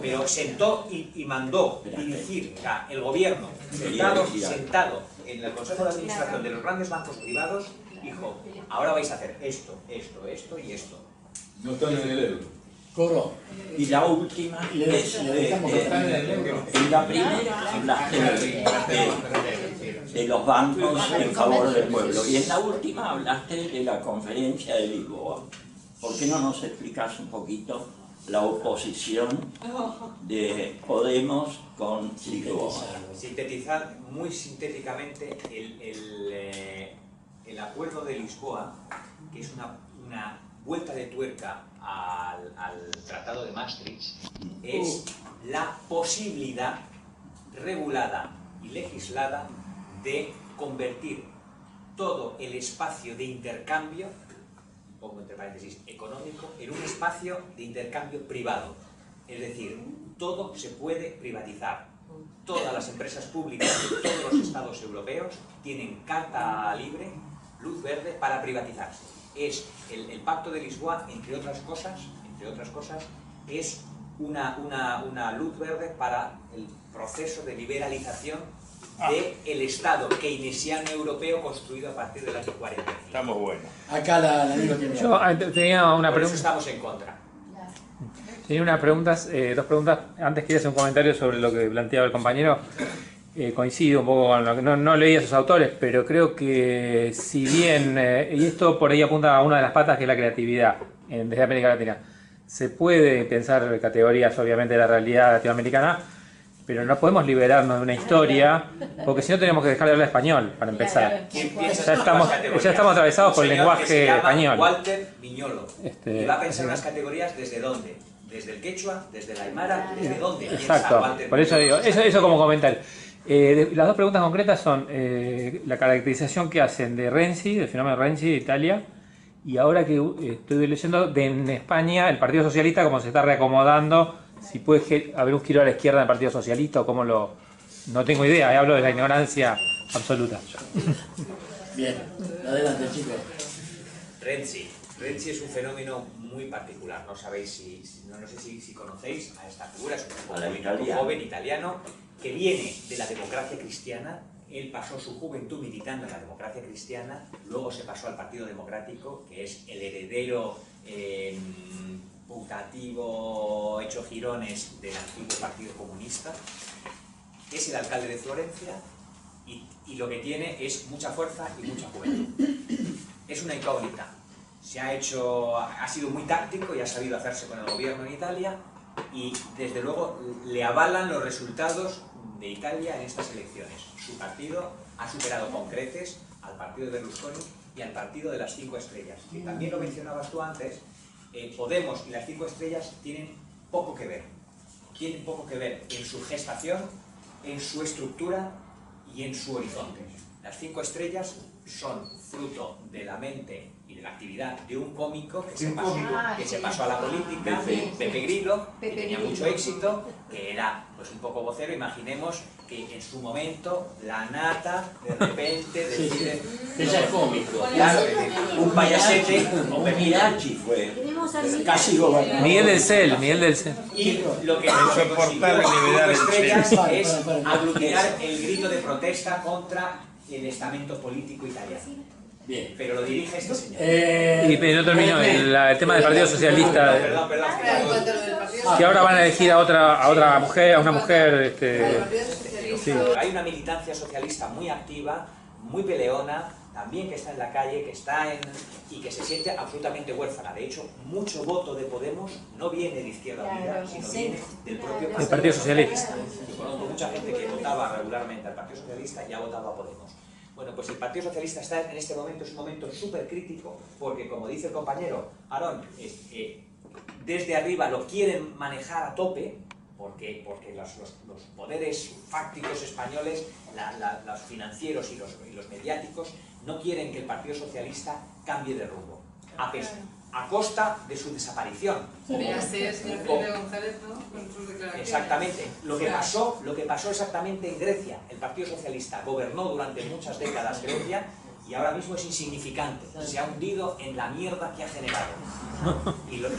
pero sentó y mandó dirigir el gobierno sentado en el Consejo de Administración de los grandes bancos privados, dijo, ahora vais a hacer esto, esto, esto y esto. No están en el euro. Coro. Y la última es, en la primera hablaste de los bancos en favor del pueblo y en la última hablaste de la conferencia de Lisboa. ¿Por qué no nos explicas un poquito la oposición de Podemos con Lisboa? Sintetizar muy sintéticamente el acuerdo de Lisboa, que es una vuelta de tuerca al Tratado de Maastricht, es la posibilidad regulada y legislada de convertir todo el espacio de intercambio, pongo entre paréntesis, económico, en un espacio de intercambio privado. Es decir, todo se puede privatizar. Todas las empresas públicas de todos los estados europeos tienen carta libre, luz verde para privatizarse. Es el Pacto de Lisboa, entre otras cosas, es una luz verde para el proceso de liberalización del Estado keynesiano europeo construido a partir del año 45. Estamos buenos. Acá la amigo tiene. Yo tenía una Por eso pregunta. estamos en contra. Tenía dos preguntas. Antes quería hacer un comentario sobre lo que planteaba el compañero. Coincido un poco con lo que no leí a sus autores, pero creo que si bien, y esto por ahí apunta a una de las patas que es la creatividad desde América Latina, se puede pensar categorías obviamente de la realidad latinoamericana, pero no podemos liberarnos de una historia, porque si no tenemos que dejar de hablar español, para empezar. Ya estamos atravesados por el lenguaje español. Walter Viñolo. Y va a pensar las categorías desde dónde. Desde el quechua, desde el aymara, desde dónde. Exacto, por eso digo, eso como comentario. Las dos preguntas concretas son la caracterización que hacen de Renzi, del fenómeno Renzi de Italia, y ahora que estoy leyendo en España el Partido Socialista, cómo se está reacomodando, si puede haber un giro a la izquierda del Partido Socialista o cómo lo... No tengo idea, hablo de la ignorancia absoluta. Bien, adelante chicos. Renzi es un fenómeno muy particular, no sabéis no sé si conocéis a esta figura, es un político joven italiano que viene de la democracia cristiana. Él pasó su juventud militando en la democracia cristiana, luego se pasó al Partido Democrático, que es el heredero putativo, hecho jirones del antiguo Partido Comunista. Es el alcalde de Florencia y lo que tiene es mucha fuerza y mucha juventud. Es una incógnita. Ha sido muy táctico y ha sabido hacerse con el gobierno en Italia y desde luego le avalan los resultados de Italia en estas elecciones. Su partido ha superado con creces al partido de Berlusconi y al partido de las 5 estrellas. Y también lo mencionabas tú antes, Podemos y las 5 estrellas tienen poco que ver. Tienen poco que ver en su gestación, en su estructura y en su horizonte. Las 5 estrellas son fruto de la mente y de la actividad de un cómico que se pasó a la política, Pepe Grillo, que tenía mucho éxito, que era pues un poco vocero. Imaginemos que en su momento la nata de repente decide... Ella es cómico. Claro, un payasete... Mirachi fue casi gobernador. Miguel del Cel. Y lo que consiguió las 5 estrellas es aglutinar el grito de protesta contra el estamento político italiano. Bien. Pero lo dirige este señor. Y no terminó el tema del Partido Socialista. Perdón. Que ahora van a elegir a otra mujer, a una mujer. Sí. Hay una militancia socialista muy activa, muy peleona, también que está en la calle, y que se siente absolutamente huérfana. De hecho, mucho voto de Podemos no viene de Izquierda Unida, sino viene del propio Partido Socialista. Yo conozco mucha gente que votaba regularmente al Partido Socialista y ha votado a Podemos. Bueno, pues el Partido Socialista está en este momento, es un momento súper crítico, porque como dice el compañero Aarón, desde arriba lo quieren manejar a tope, porque los poderes fácticos españoles, los financieros y los mediáticos, no quieren que el Partido Socialista cambie de rumbo, a costa de su desaparición. Véase el señor Felipe González, ¿no? Con sus declaraciones. Exactamente. Lo que pasó exactamente en Grecia. El Partido Socialista gobernó durante muchas décadas Grecia y ahora mismo es insignificante. Se ha hundido en la mierda que ha generado. Y los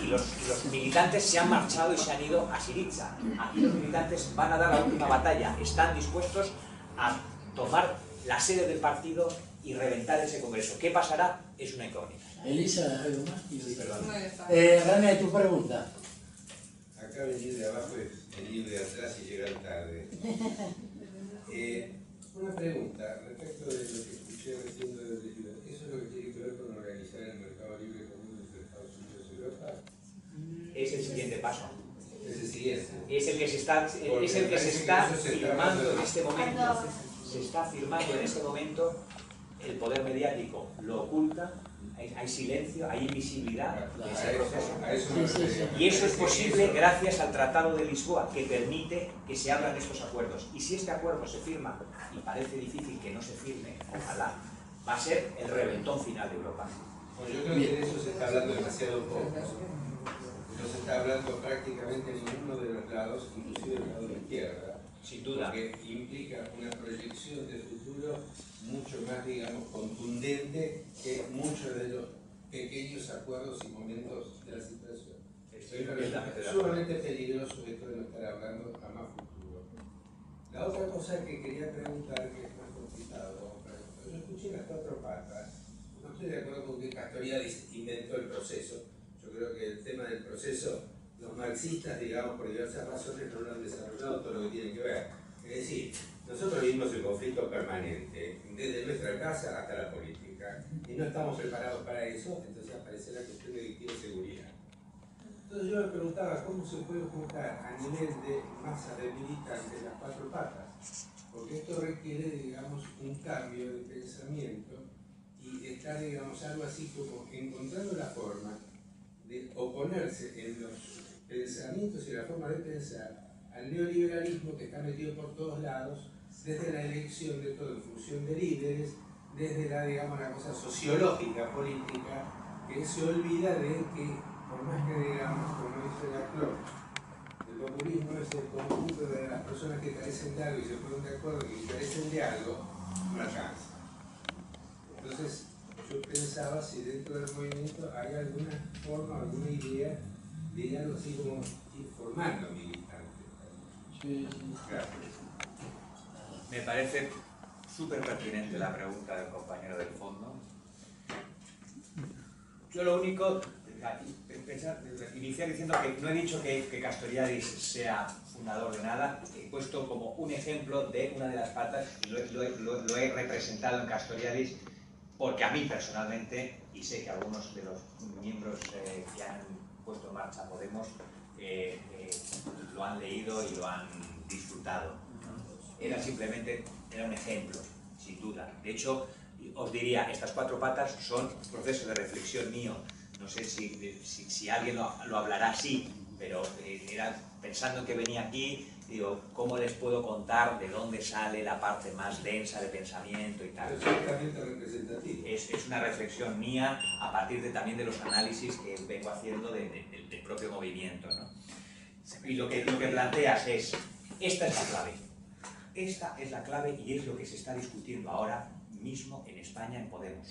militantes se han marchado y se han ido a Syriza. Aquí los militantes van a dar la última batalla. Están dispuestos a tomar la sede del partido y reventar ese congreso. ¿Qué pasará? Es una incógnita. Elisa, ¿algo más? Perdón. René, tu pregunta. Acá venir de abajo es venir de atrás y llegar tarde. Una pregunta respecto de lo que escuché recién de la legislación. ¿Eso es lo que tiene que ver con organizar el mercado libre común entre Estados Unidos y Europa? Es el siguiente paso. Es el siguiente. Es el que se está firmando en este momento. Se está firmando en este momento. El poder mediático lo oculta, hay silencio, hay invisibilidad de ese proceso. Y eso es posible gracias al Tratado de Lisboa, que permite que se abran estos acuerdos. Y si este acuerdo se firma, y parece difícil que no se firme, ojalá, va a ser el reventón final de Europa. Bueno, yo creo que de eso se está hablando demasiado poco. No se está hablando prácticamente en ninguno de los lados, inclusive del lado de la izquierda. Sin duda. Porque implica una proyección de futuro mucho más, digamos, contundente que muchos de los pequeños acuerdos y momentos de la situación. Es sumamente peligroso esto de no estar hablando a más futuro. La otra cosa que quería preguntar, que es más complicado, yo escuché las cuatro patas, no estoy de acuerdo con que Castoriadis inventó el proceso. Yo creo que el tema del proceso, los marxistas, digamos, por diversas razones no lo han desarrollado todo lo que tiene que ver. Es decir, nosotros vivimos un conflicto permanente, desde nuestra casa hasta la política, y no estamos preparados para eso, entonces aparece la cuestión de victima y seguridad. Entonces yo me preguntaba cómo se puede juntar a nivel de masa de militantes las cuatro patas, porque esto requiere, digamos, un cambio de pensamiento y estar, digamos, algo así como encontrando la forma de oponerse en los pensamientos y la forma de pensar al neoliberalismo que está metido por todos lados, desde la elección de todo en función de líderes, desde la, digamos, la cosa sociológica, política, que se olvida de que, por más que digamos, como dice Laclau, el populismo es el conjunto de las personas que carecen de algo y se ponen de acuerdo que carecen de algo, no alcanza. Entonces, yo pensaba si dentro del movimiento hay alguna forma, alguna idea de algo así como ir formando militantes. Gracias. Me parece súper pertinente la pregunta del compañero del fondo. Yo lo único, iniciar diciendo que no he dicho que Castoriadis sea fundador de nada, he puesto como un ejemplo de una de las patas y lo he representado en Castoriadis porque a mí personalmente, y sé que algunos de los miembros que han puesto en marcha Podemos lo han leído y lo han disfrutado. Era un ejemplo, sin duda. De hecho, os diría, estas cuatro patas son un proceso de reflexión mío. No sé si alguien lo hablará así, pero era pensando en que venía aquí, digo, ¿cómo les puedo contar de dónde sale la parte más densa de pensamiento y tal? Es una reflexión mía a partir también de los análisis que vengo haciendo del propio movimiento, ¿no? Y lo que planteas es, esta es la clave. Esta es la clave y es lo que se está discutiendo ahora mismo en España en Podemos.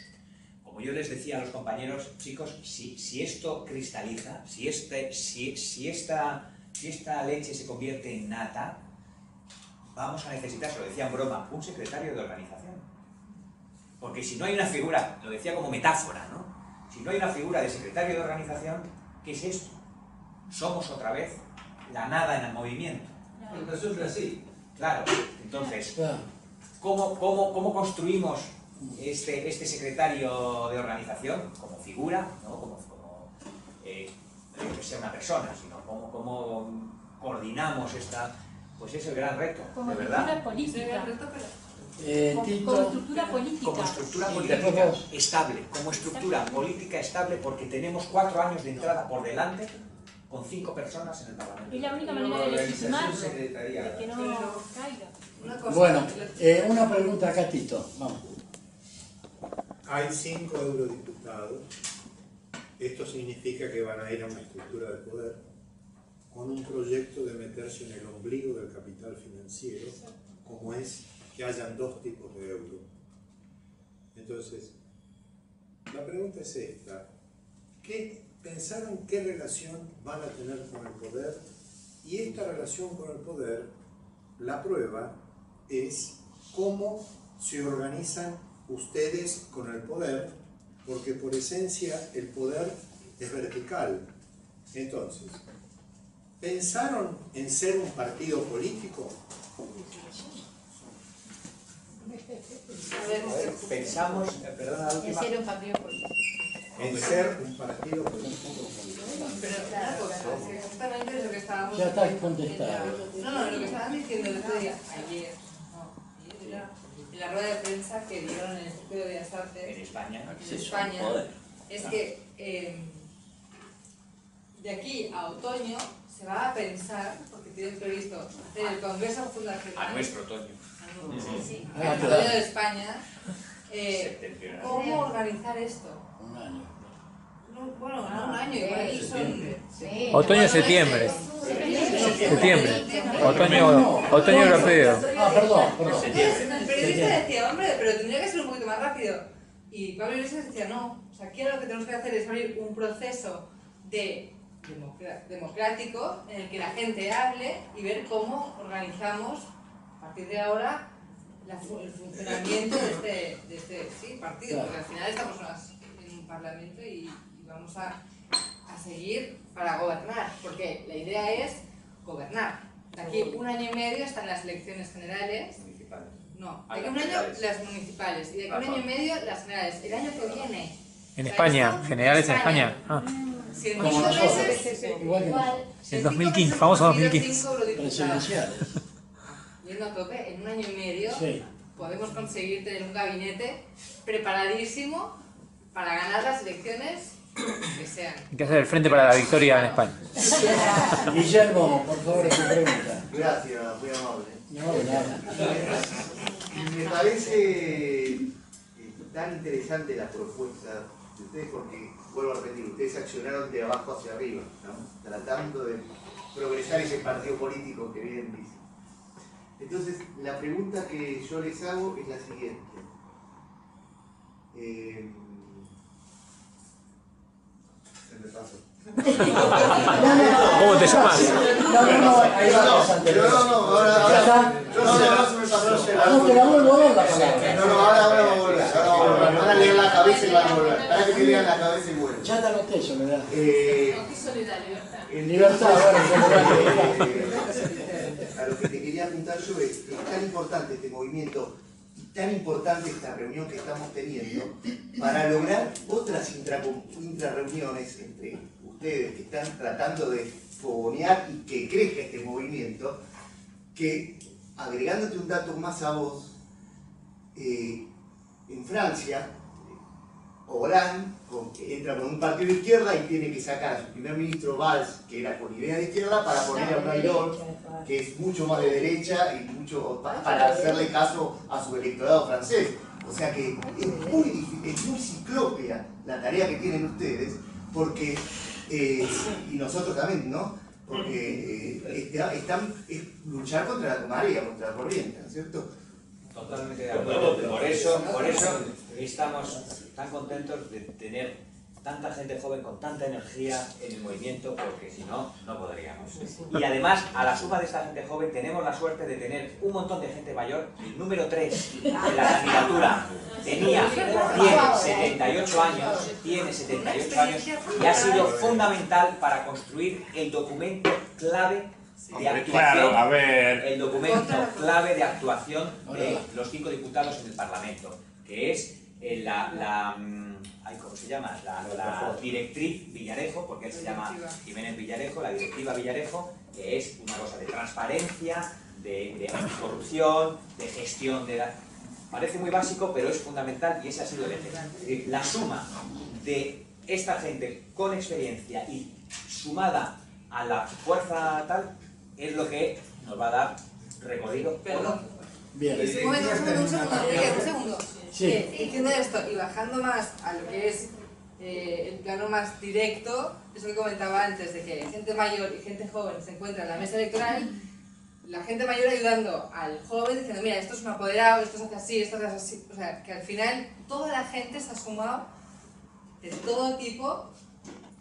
Como yo les decía a los compañeros, chicos, si esto cristaliza, si esta leche se convierte en nata, vamos a necesitar, se lo decía en broma, un secretario de organización. Porque si no hay una figura, lo decía como metáfora, ¿no? Si no hay una figura de secretario de organización, ¿qué es esto? Somos otra vez la nada en el movimiento. Nosotros sí. Claro, entonces, ¿cómo construimos este secretario de organización como figura, ¿no? como que sea una persona, sino cómo coordinamos esta, pues es el gran reto, como de verdad. Política. Como estructura política. Como estructura política estable, como estructura política estable, porque tenemos 4 años de entrada por delante con 5 personas en el Parlamento. Es la única manera de legitimarlo, de que no caiga. Bueno, una pregunta acá, Tito. Vamos. Hay 5 eurodiputados Esto significa que van a ir a una estructura de poder con un proyecto de meterse en el ombligo del capital financiero, como es que hayan dos tipos de euro. Entonces, la pregunta es esta. ¿Pensaron qué relación van a tener con el poder? Y esta relación con el poder, la prueba es cómo se organizan ustedes con el poder, porque por esencia el poder es vertical. Entonces, ¿pensaron en ser un partido político? Pensamos, perdona, la última. En ser un partido político. En ser un partido político. Pero claro, justamente es lo que estábamos... Ya está contestado. No, lo que estaban diciendo el otro día, ayer era en la rueda de prensa que dieron en el Instituto de Bellas Artes en España, es que de aquí a otoño se va a pensar, porque tienen previsto hacer el Congreso Fundacional a nuestro otoño, el otoño de España, ¿cómo organizar esto? Un año. Bueno, no un año, igual son... Otoño-septiembre. Septiembre. Otoño europeo. Perdón. El periodista decía, hombre, pero tendría que ser un poquito más rápido. Y Pablo Iglesias decía, no, o sea, aquí lo que tenemos que hacer es abrir un proceso democrático en el que la gente hable y ver cómo organizamos a partir de ahora el funcionamiento de este partido, porque al final estamos en un parlamento y vamos a seguir para gobernar, porque la idea es gobernar. De aquí un año y medio están las elecciones generales. Municipales. No, de aquí un año las municipales y de aquí un año y medio las generales. El año que viene. En España, generales en España. Si en 5 meses, El 2015, famoso 2015. Presidenciales. Yendo a tope, en un año y medio podemos conseguir tener un gabinete preparadísimo para ganar las elecciones que sean. Hay que hacer el frente para la victoria en España. Guillermo, por favor, tu pregunta. Gracias, muy amable. No, nada. Me parece tan interesante la propuesta de ustedes porque, vuelvo a repetir, ustedes accionaron de abajo hacia arriba, ¿no? Tratando de progresar ese partido político que bien dice. Entonces, la pregunta que yo les hago es la siguiente. Se me pasó. ¿Cómo te llamas? Ahora van a leer la cabeza y van a volver. Para que te lean la cabeza y vuelven. Ya te anoté eso, ¿verdad? En libertad, a lo que te quería apuntar yo es tan importante este movimiento, tan importante esta reunión que estamos teniendo para lograr otras intrarreuniones entre ustedes que están tratando de fogonear y que crezca este movimiento, que agregándote un dato más a vos, en Francia, Hollande entra con un partido de izquierda y tiene que sacar a su primer ministro Valls, que era con idea de izquierda, para poner a un Ayron, que es mucho más de derecha y mucho para hacerle caso a su electorado francés. O sea que es muy ciclópea la tarea que tienen ustedes, porque, y nosotros también, ¿no? Porque es luchar contra la marea, contra la corriente, ¿no es cierto? Totalmente de acuerdo. Por eso estamos tan contentos de tener tanta gente joven con tanta energía en el movimiento, porque si no, no podríamos. Y además, a la suma de esta gente joven, tenemos la suerte de tener un montón de gente mayor. El número 3 de la candidatura tiene 78 años y ha sido fundamental para construir el documento clave de actuación, el documento clave de actuación de los 5 diputados en el Parlamento, que es ¿cómo se llama? La directriz Villarejo, porque él se llama Jiménez Villarejo, la directiva Villarejo, que es una cosa de transparencia, de anticorrupción, de gestión de la... Parece muy básico, pero es fundamental y ese ha sido el eje. Es decir, la suma de esta gente con experiencia y sumada a la fuerza tal, es lo que nos va a dar recorrido. Perdón. Bien. Un segundo. Sí. Diciendo esto y bajando más a lo que es el plano más directo, eso que comentaba antes, de que gente mayor y gente joven se encuentran en la mesa electoral, la gente mayor ayudando al joven diciendo, mira, esto es un apoderado, esto se hace así, esto se hace así. O sea, que al final toda la gente se ha sumado de todo tipo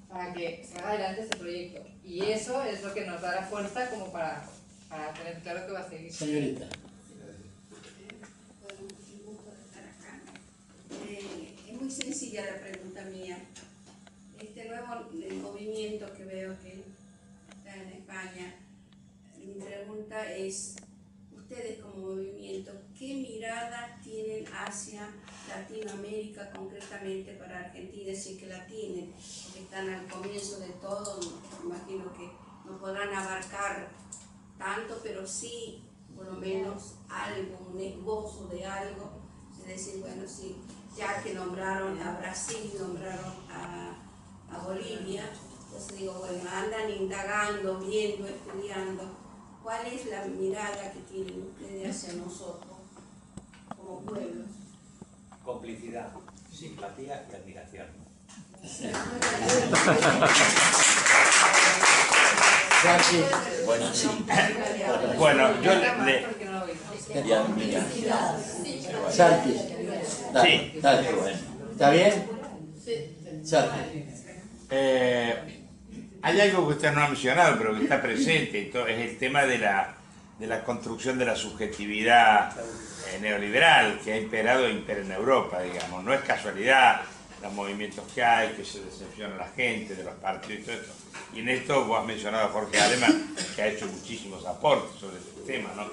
para que salga adelante este proyecto. Y eso es lo que nos da la fuerza como para tener claro que va a seguir. Señorita. Es muy sencilla la pregunta mía. Este nuevo movimiento que veo que está en España, mi pregunta es, ustedes como movimiento, ¿qué mirada tienen hacia Latinoamérica concretamente para Argentina? Si es que la tienen, porque están al comienzo de todo, me imagino que no podrán abarcar tanto, pero sí, por lo menos algo, un esbozo de algo, es decir, bueno, sí, ya que nombraron a Brasil, nombraron a Bolivia, entonces digo, bueno, andan indagando, viendo, estudiando. ¿Cuál es la mirada que tienen ustedes hacia nosotros como pueblo? Complicidad, simpatía y admiración. Bueno, sí. Bueno, yo Santi. Sí. Dale. ¿Está bien? Santi. Hay algo que usted no ha mencionado, pero que está presente, es el tema de la construcción de la subjetividad neoliberal que ha imperado e impera en Europa, digamos. No es casualidad los movimientos que hay, que se decepciona la gente de los partidos y todo esto. Y en esto vos has mencionado a Jorge Alemán, que ha hecho muchísimos aportes sobre este tema, ¿no?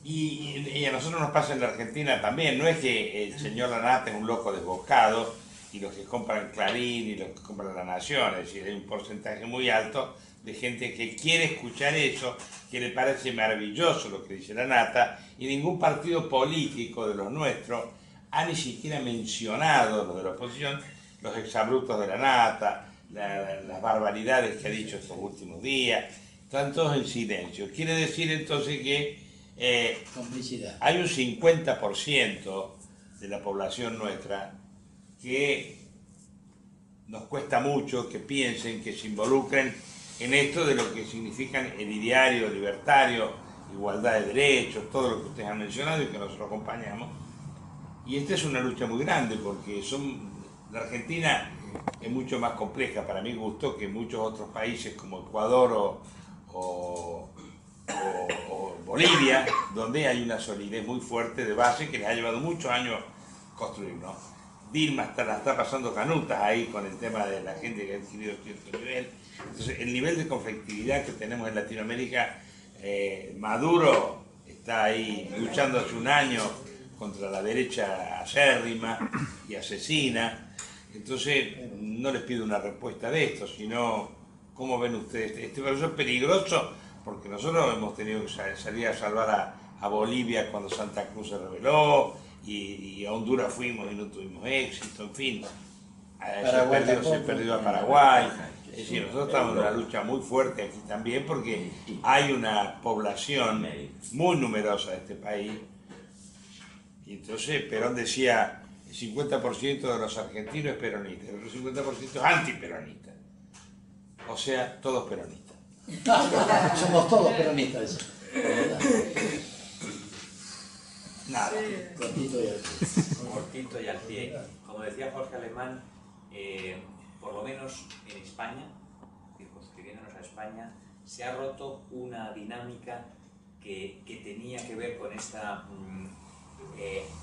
Y a nosotros nos pasa en la Argentina también. No es que el señor Lanata es un loco desbocado, y los que compran Clarín y los que compran La Nación, es decir, hay un porcentaje muy alto de gente que quiere escuchar eso, que le parece maravilloso lo que dice Lanata, y ningún partido político de los nuestros ha ni siquiera mencionado, los de la oposición, los exabruptos de Lanata, las barbaridades que ha dicho estos últimos días, están todos en silencio. Quiere decir entonces que hay un 50% de la población nuestra que nos cuesta mucho que piensen, que se involucren en esto de lo que significan el ideario libertario, igualdad de derechos, todo lo que ustedes han mencionado y que nosotros acompañamos. Y esta es una lucha muy grande porque la Argentina es mucho más compleja para mi gusto que muchos otros países como Ecuador o Bolivia, donde hay una solidez muy fuerte de base que les ha llevado muchos años construir, ¿no? Dilma la está pasando canutas ahí con el tema de la gente que ha adquirido cierto nivel. Entonces, el nivel de conflictividad que tenemos en Latinoamérica, Maduro está ahí luchando hace un año contra la derecha acérrima y asesina. Entonces, no les pido una respuesta de esto, sino, ¿cómo ven ustedes? Este proceso es peligroso porque nosotros hemos tenido que salir a salvar a Bolivia cuando Santa Cruz se rebeló, y a Honduras fuimos y no tuvimos éxito, en fin. Se perdió a Paraguay. Es decir, nosotros estamos en una lucha muy fuerte aquí también porque hay una población muy numerosa de este país. Y entonces Perón decía, el 50% de los argentinos es peronista, el otro 50% es antiperonista. O sea, todos peronistas. Somos todos peronistas. Nada, cortito y al pie. Como decía Jorge Alemán, por lo menos en España, circunscribiéndonos a España, se ha roto una dinámica que tenía que ver con esta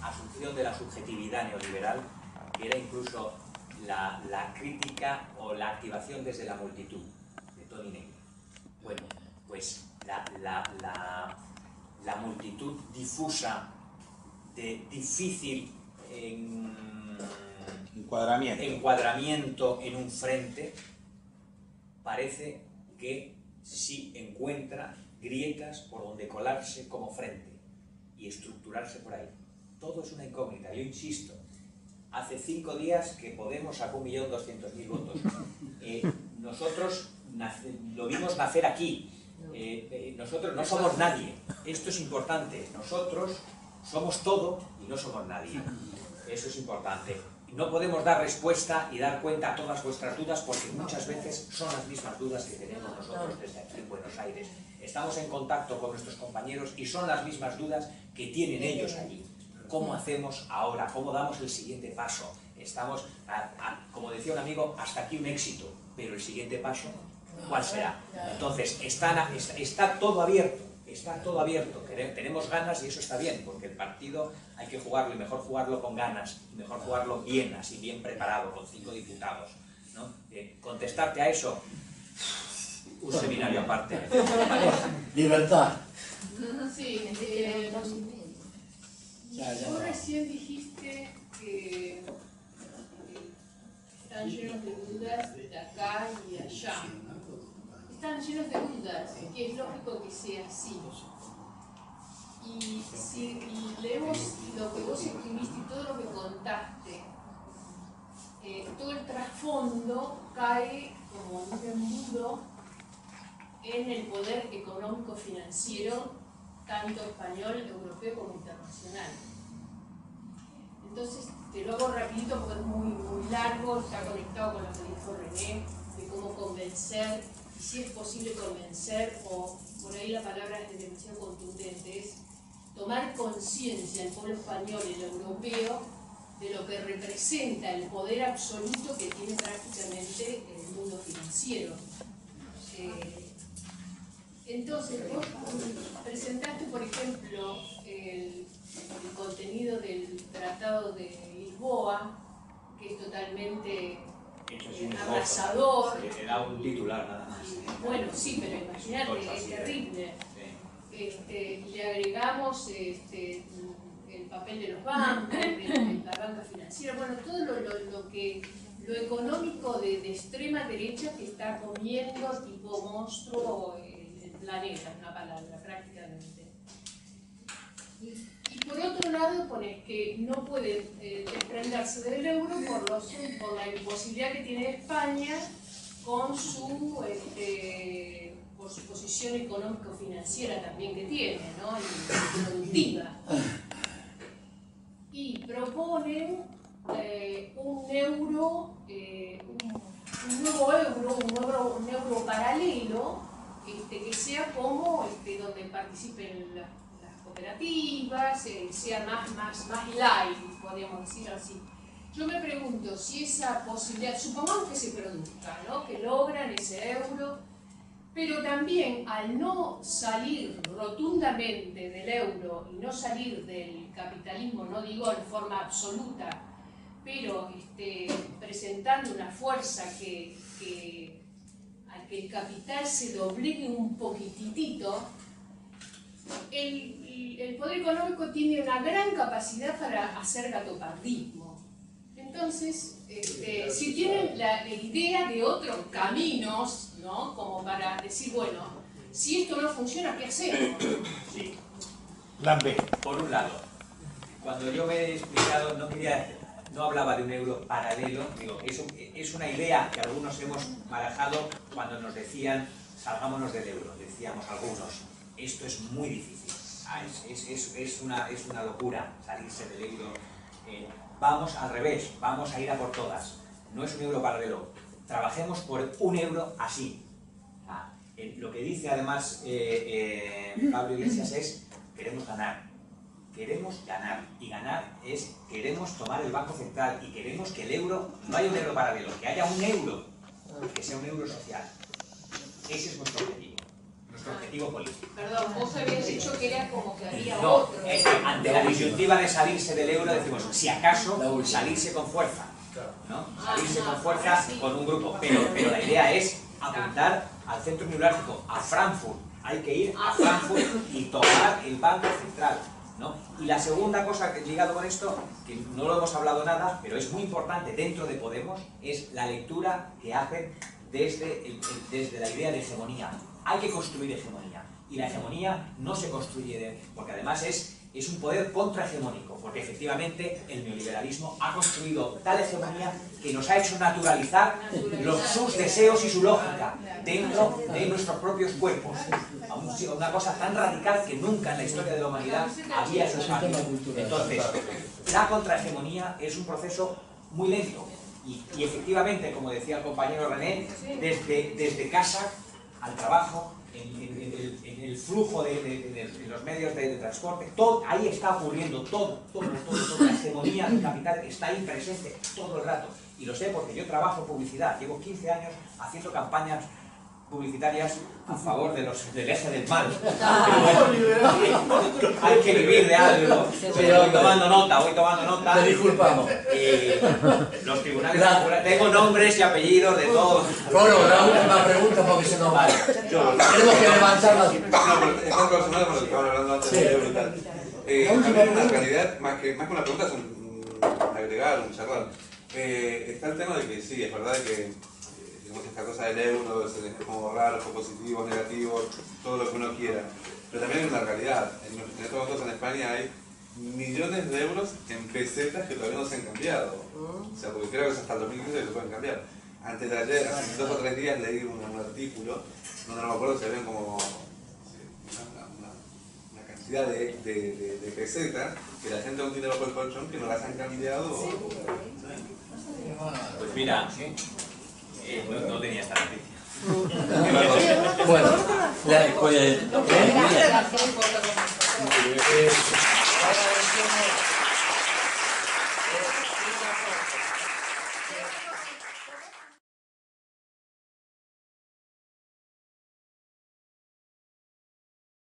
asunción de la subjetividad neoliberal, que era incluso la crítica o la activación desde la multitud, de Tony Negri. Bueno, pues la multitud difusa, de difícil encuadramiento en un frente, parece que sí encuentra grietas por donde colarse como frente y estructurarse por ahí. Todo es una incógnita. Yo insisto, hace 5 días que Podemos sacó 1.200.000 votos. Nosotros lo vimos nacer aquí. Nosotros no somos nadie. Esto es importante. Nosotros somos todo y no somos nadie. Eso es importante. no podemos dar respuesta y dar cuenta a todas vuestras dudas porque muchas veces son las mismas dudas que tenemos nosotros desde aquí en Buenos Aires. Estamos en contacto con nuestros compañeros y son las mismas dudas que tienen ellos allí. ¿Cómo hacemos ahora? ¿Cómo damos el siguiente paso? Estamos, como decía un amigo, hasta aquí un éxito, pero el siguiente paso, ¿cuál será? Entonces, está todo abierto. Está todo abierto, tenemos ganas y eso está bien, porque el partido hay que jugarlo y mejor jugarlo con ganas, y mejor jugarlo bien, así bien preparado, con 5 diputados, ¿no? Contestarte a eso, un seminario aparte. Libertad. Sí, vos recién dijiste que están llenos de dudas de acá y allá. Están llenos de dudas, y es lógico que sea así. Y si leemos lo que vos escribiste y todo lo que contaste, todo el trasfondo cae como un embudo en el poder económico financiero, tanto español, europeo como internacional. Entonces, te lo hago rapidito porque es muy largo, está conectado con lo que dijo René, de cómo convencer, si es posible convencer, o por ahí la palabra es demasiado contundente, es tomar conciencia el pueblo español y el europeo de lo que representa el poder absoluto que tiene prácticamente el mundo financiero. Entonces, vos presentaste, por ejemplo, el contenido del Tratado de Lisboa, que es totalmente abrasador. Era un titular nada más. Bueno, sí, pero imagínate, es terrible. Le agregamos el papel de los bancos, de la banca financiera, bueno, todo lo económico de extrema derecha que está comiendo tipo monstruo el planeta, en una palabra, prácticamente. Y por otro lado pones que no puede desprenderse del euro por la imposibilidad que tiene España con su posición económico-financiera también que tiene, ¿no? Y productiva. Y proponen un nuevo euro, un euro paralelo, que sea como donde participen las cooperativas, sea más light, podríamos decir así. Yo me pregunto si esa posibilidad, supongamos que se produzca, ¿no? Que logran ese euro, pero también al no salir rotundamente del euro y no salir del capitalismo, no digo en forma absoluta, pero presentando una fuerza al que el capital se doblegue un poquitito, el poder económico tiene una gran capacidad para hacer gatopardismo. Entonces, si tienen la idea de otros caminos, ¿no? Como para decir, bueno, si esto no funciona, ¿qué hacemos? Sí. Plan B. Por un lado, cuando yo me he explicado, no hablaba de un euro paralelo, digo, es una idea que algunos hemos barajado cuando nos decían, salgámonos del euro, decíamos algunos, esto es muy difícil, es una locura salirse del euro, vamos al revés, vamos a ir a por todas, no es un euro paralelo, trabajemos por un euro así. Lo que dice además Pablo Iglesias es, queremos ganar, y ganar es, queremos tomar el Banco Central y queremos que el euro, no haya un euro paralelo, que haya un euro, que sea un euro social. Ese es nuestro objetivo político. Perdón, vos habías dicho que era como que había No, otro. ante la disyuntiva de salirse del euro decimos, si acaso, salirse con fuerza, ¿no? Salirse con fuerza con un grupo, pero la idea es apuntar al centro neurálgico, a Frankfurt. Hay que ir a Frankfurt y tomar el Banco Central, ¿no? Y la segunda cosa que llegado con esto, que no lo hemos hablado nada, pero es muy importante dentro de Podemos, es la lectura que hacen desde la idea de hegemonía. Hay que construir hegemonía, y la hegemonía no se construye porque además es un poder contrahegemónico, porque efectivamente el neoliberalismo ha construido tal hegemonía que nos ha hecho naturalizar sus deseos y su lógica dentro de nuestros propios cuerpos. Una cosa tan radical que nunca en la historia de la humanidad había sucedido. Entonces, la contrahegemonía es un proceso muy lento. Y efectivamente, como decía el compañero René, desde casa al trabajo, en el flujo de los medios de transporte, todo, ahí está ocurriendo todo. La hegemonía del capital está ahí presente todo el rato. Y lo sé porque yo trabajo en publicidad, llevo 15 años haciendo campañas publicitarias a favor del eje del mal. Hay que vivir de algo. Voy tomando nota. Te disculpamos. Los tribunales, tengo nombres y apellidos de todos. Bueno, la última pregunta porque se nos va. Tenemos que levantar las... No, pero es más personal con lo que estaban hablando antes de euro y tal. En realidad, más que una pregunta, es un agregar, un charlar. Está el tema de que sí, es verdad que esta cosa del euro es como raro, positivo, negativo, todo lo que uno quiera. Pero también hay una realidad. En estos momentos en España hay millones de euros en pesetas que todavía no se han cambiado. O sea, porque creo que es hasta el 2015 que se pueden cambiar. Antes de ayer, hace 2 o 3 días, leí un artículo donde no me acuerdo si habían como una cantidad de pesetas que la gente aún tiene bajo el colchón que no las han cambiado. Pues mira, no tenía esta noticia. Bueno, pues,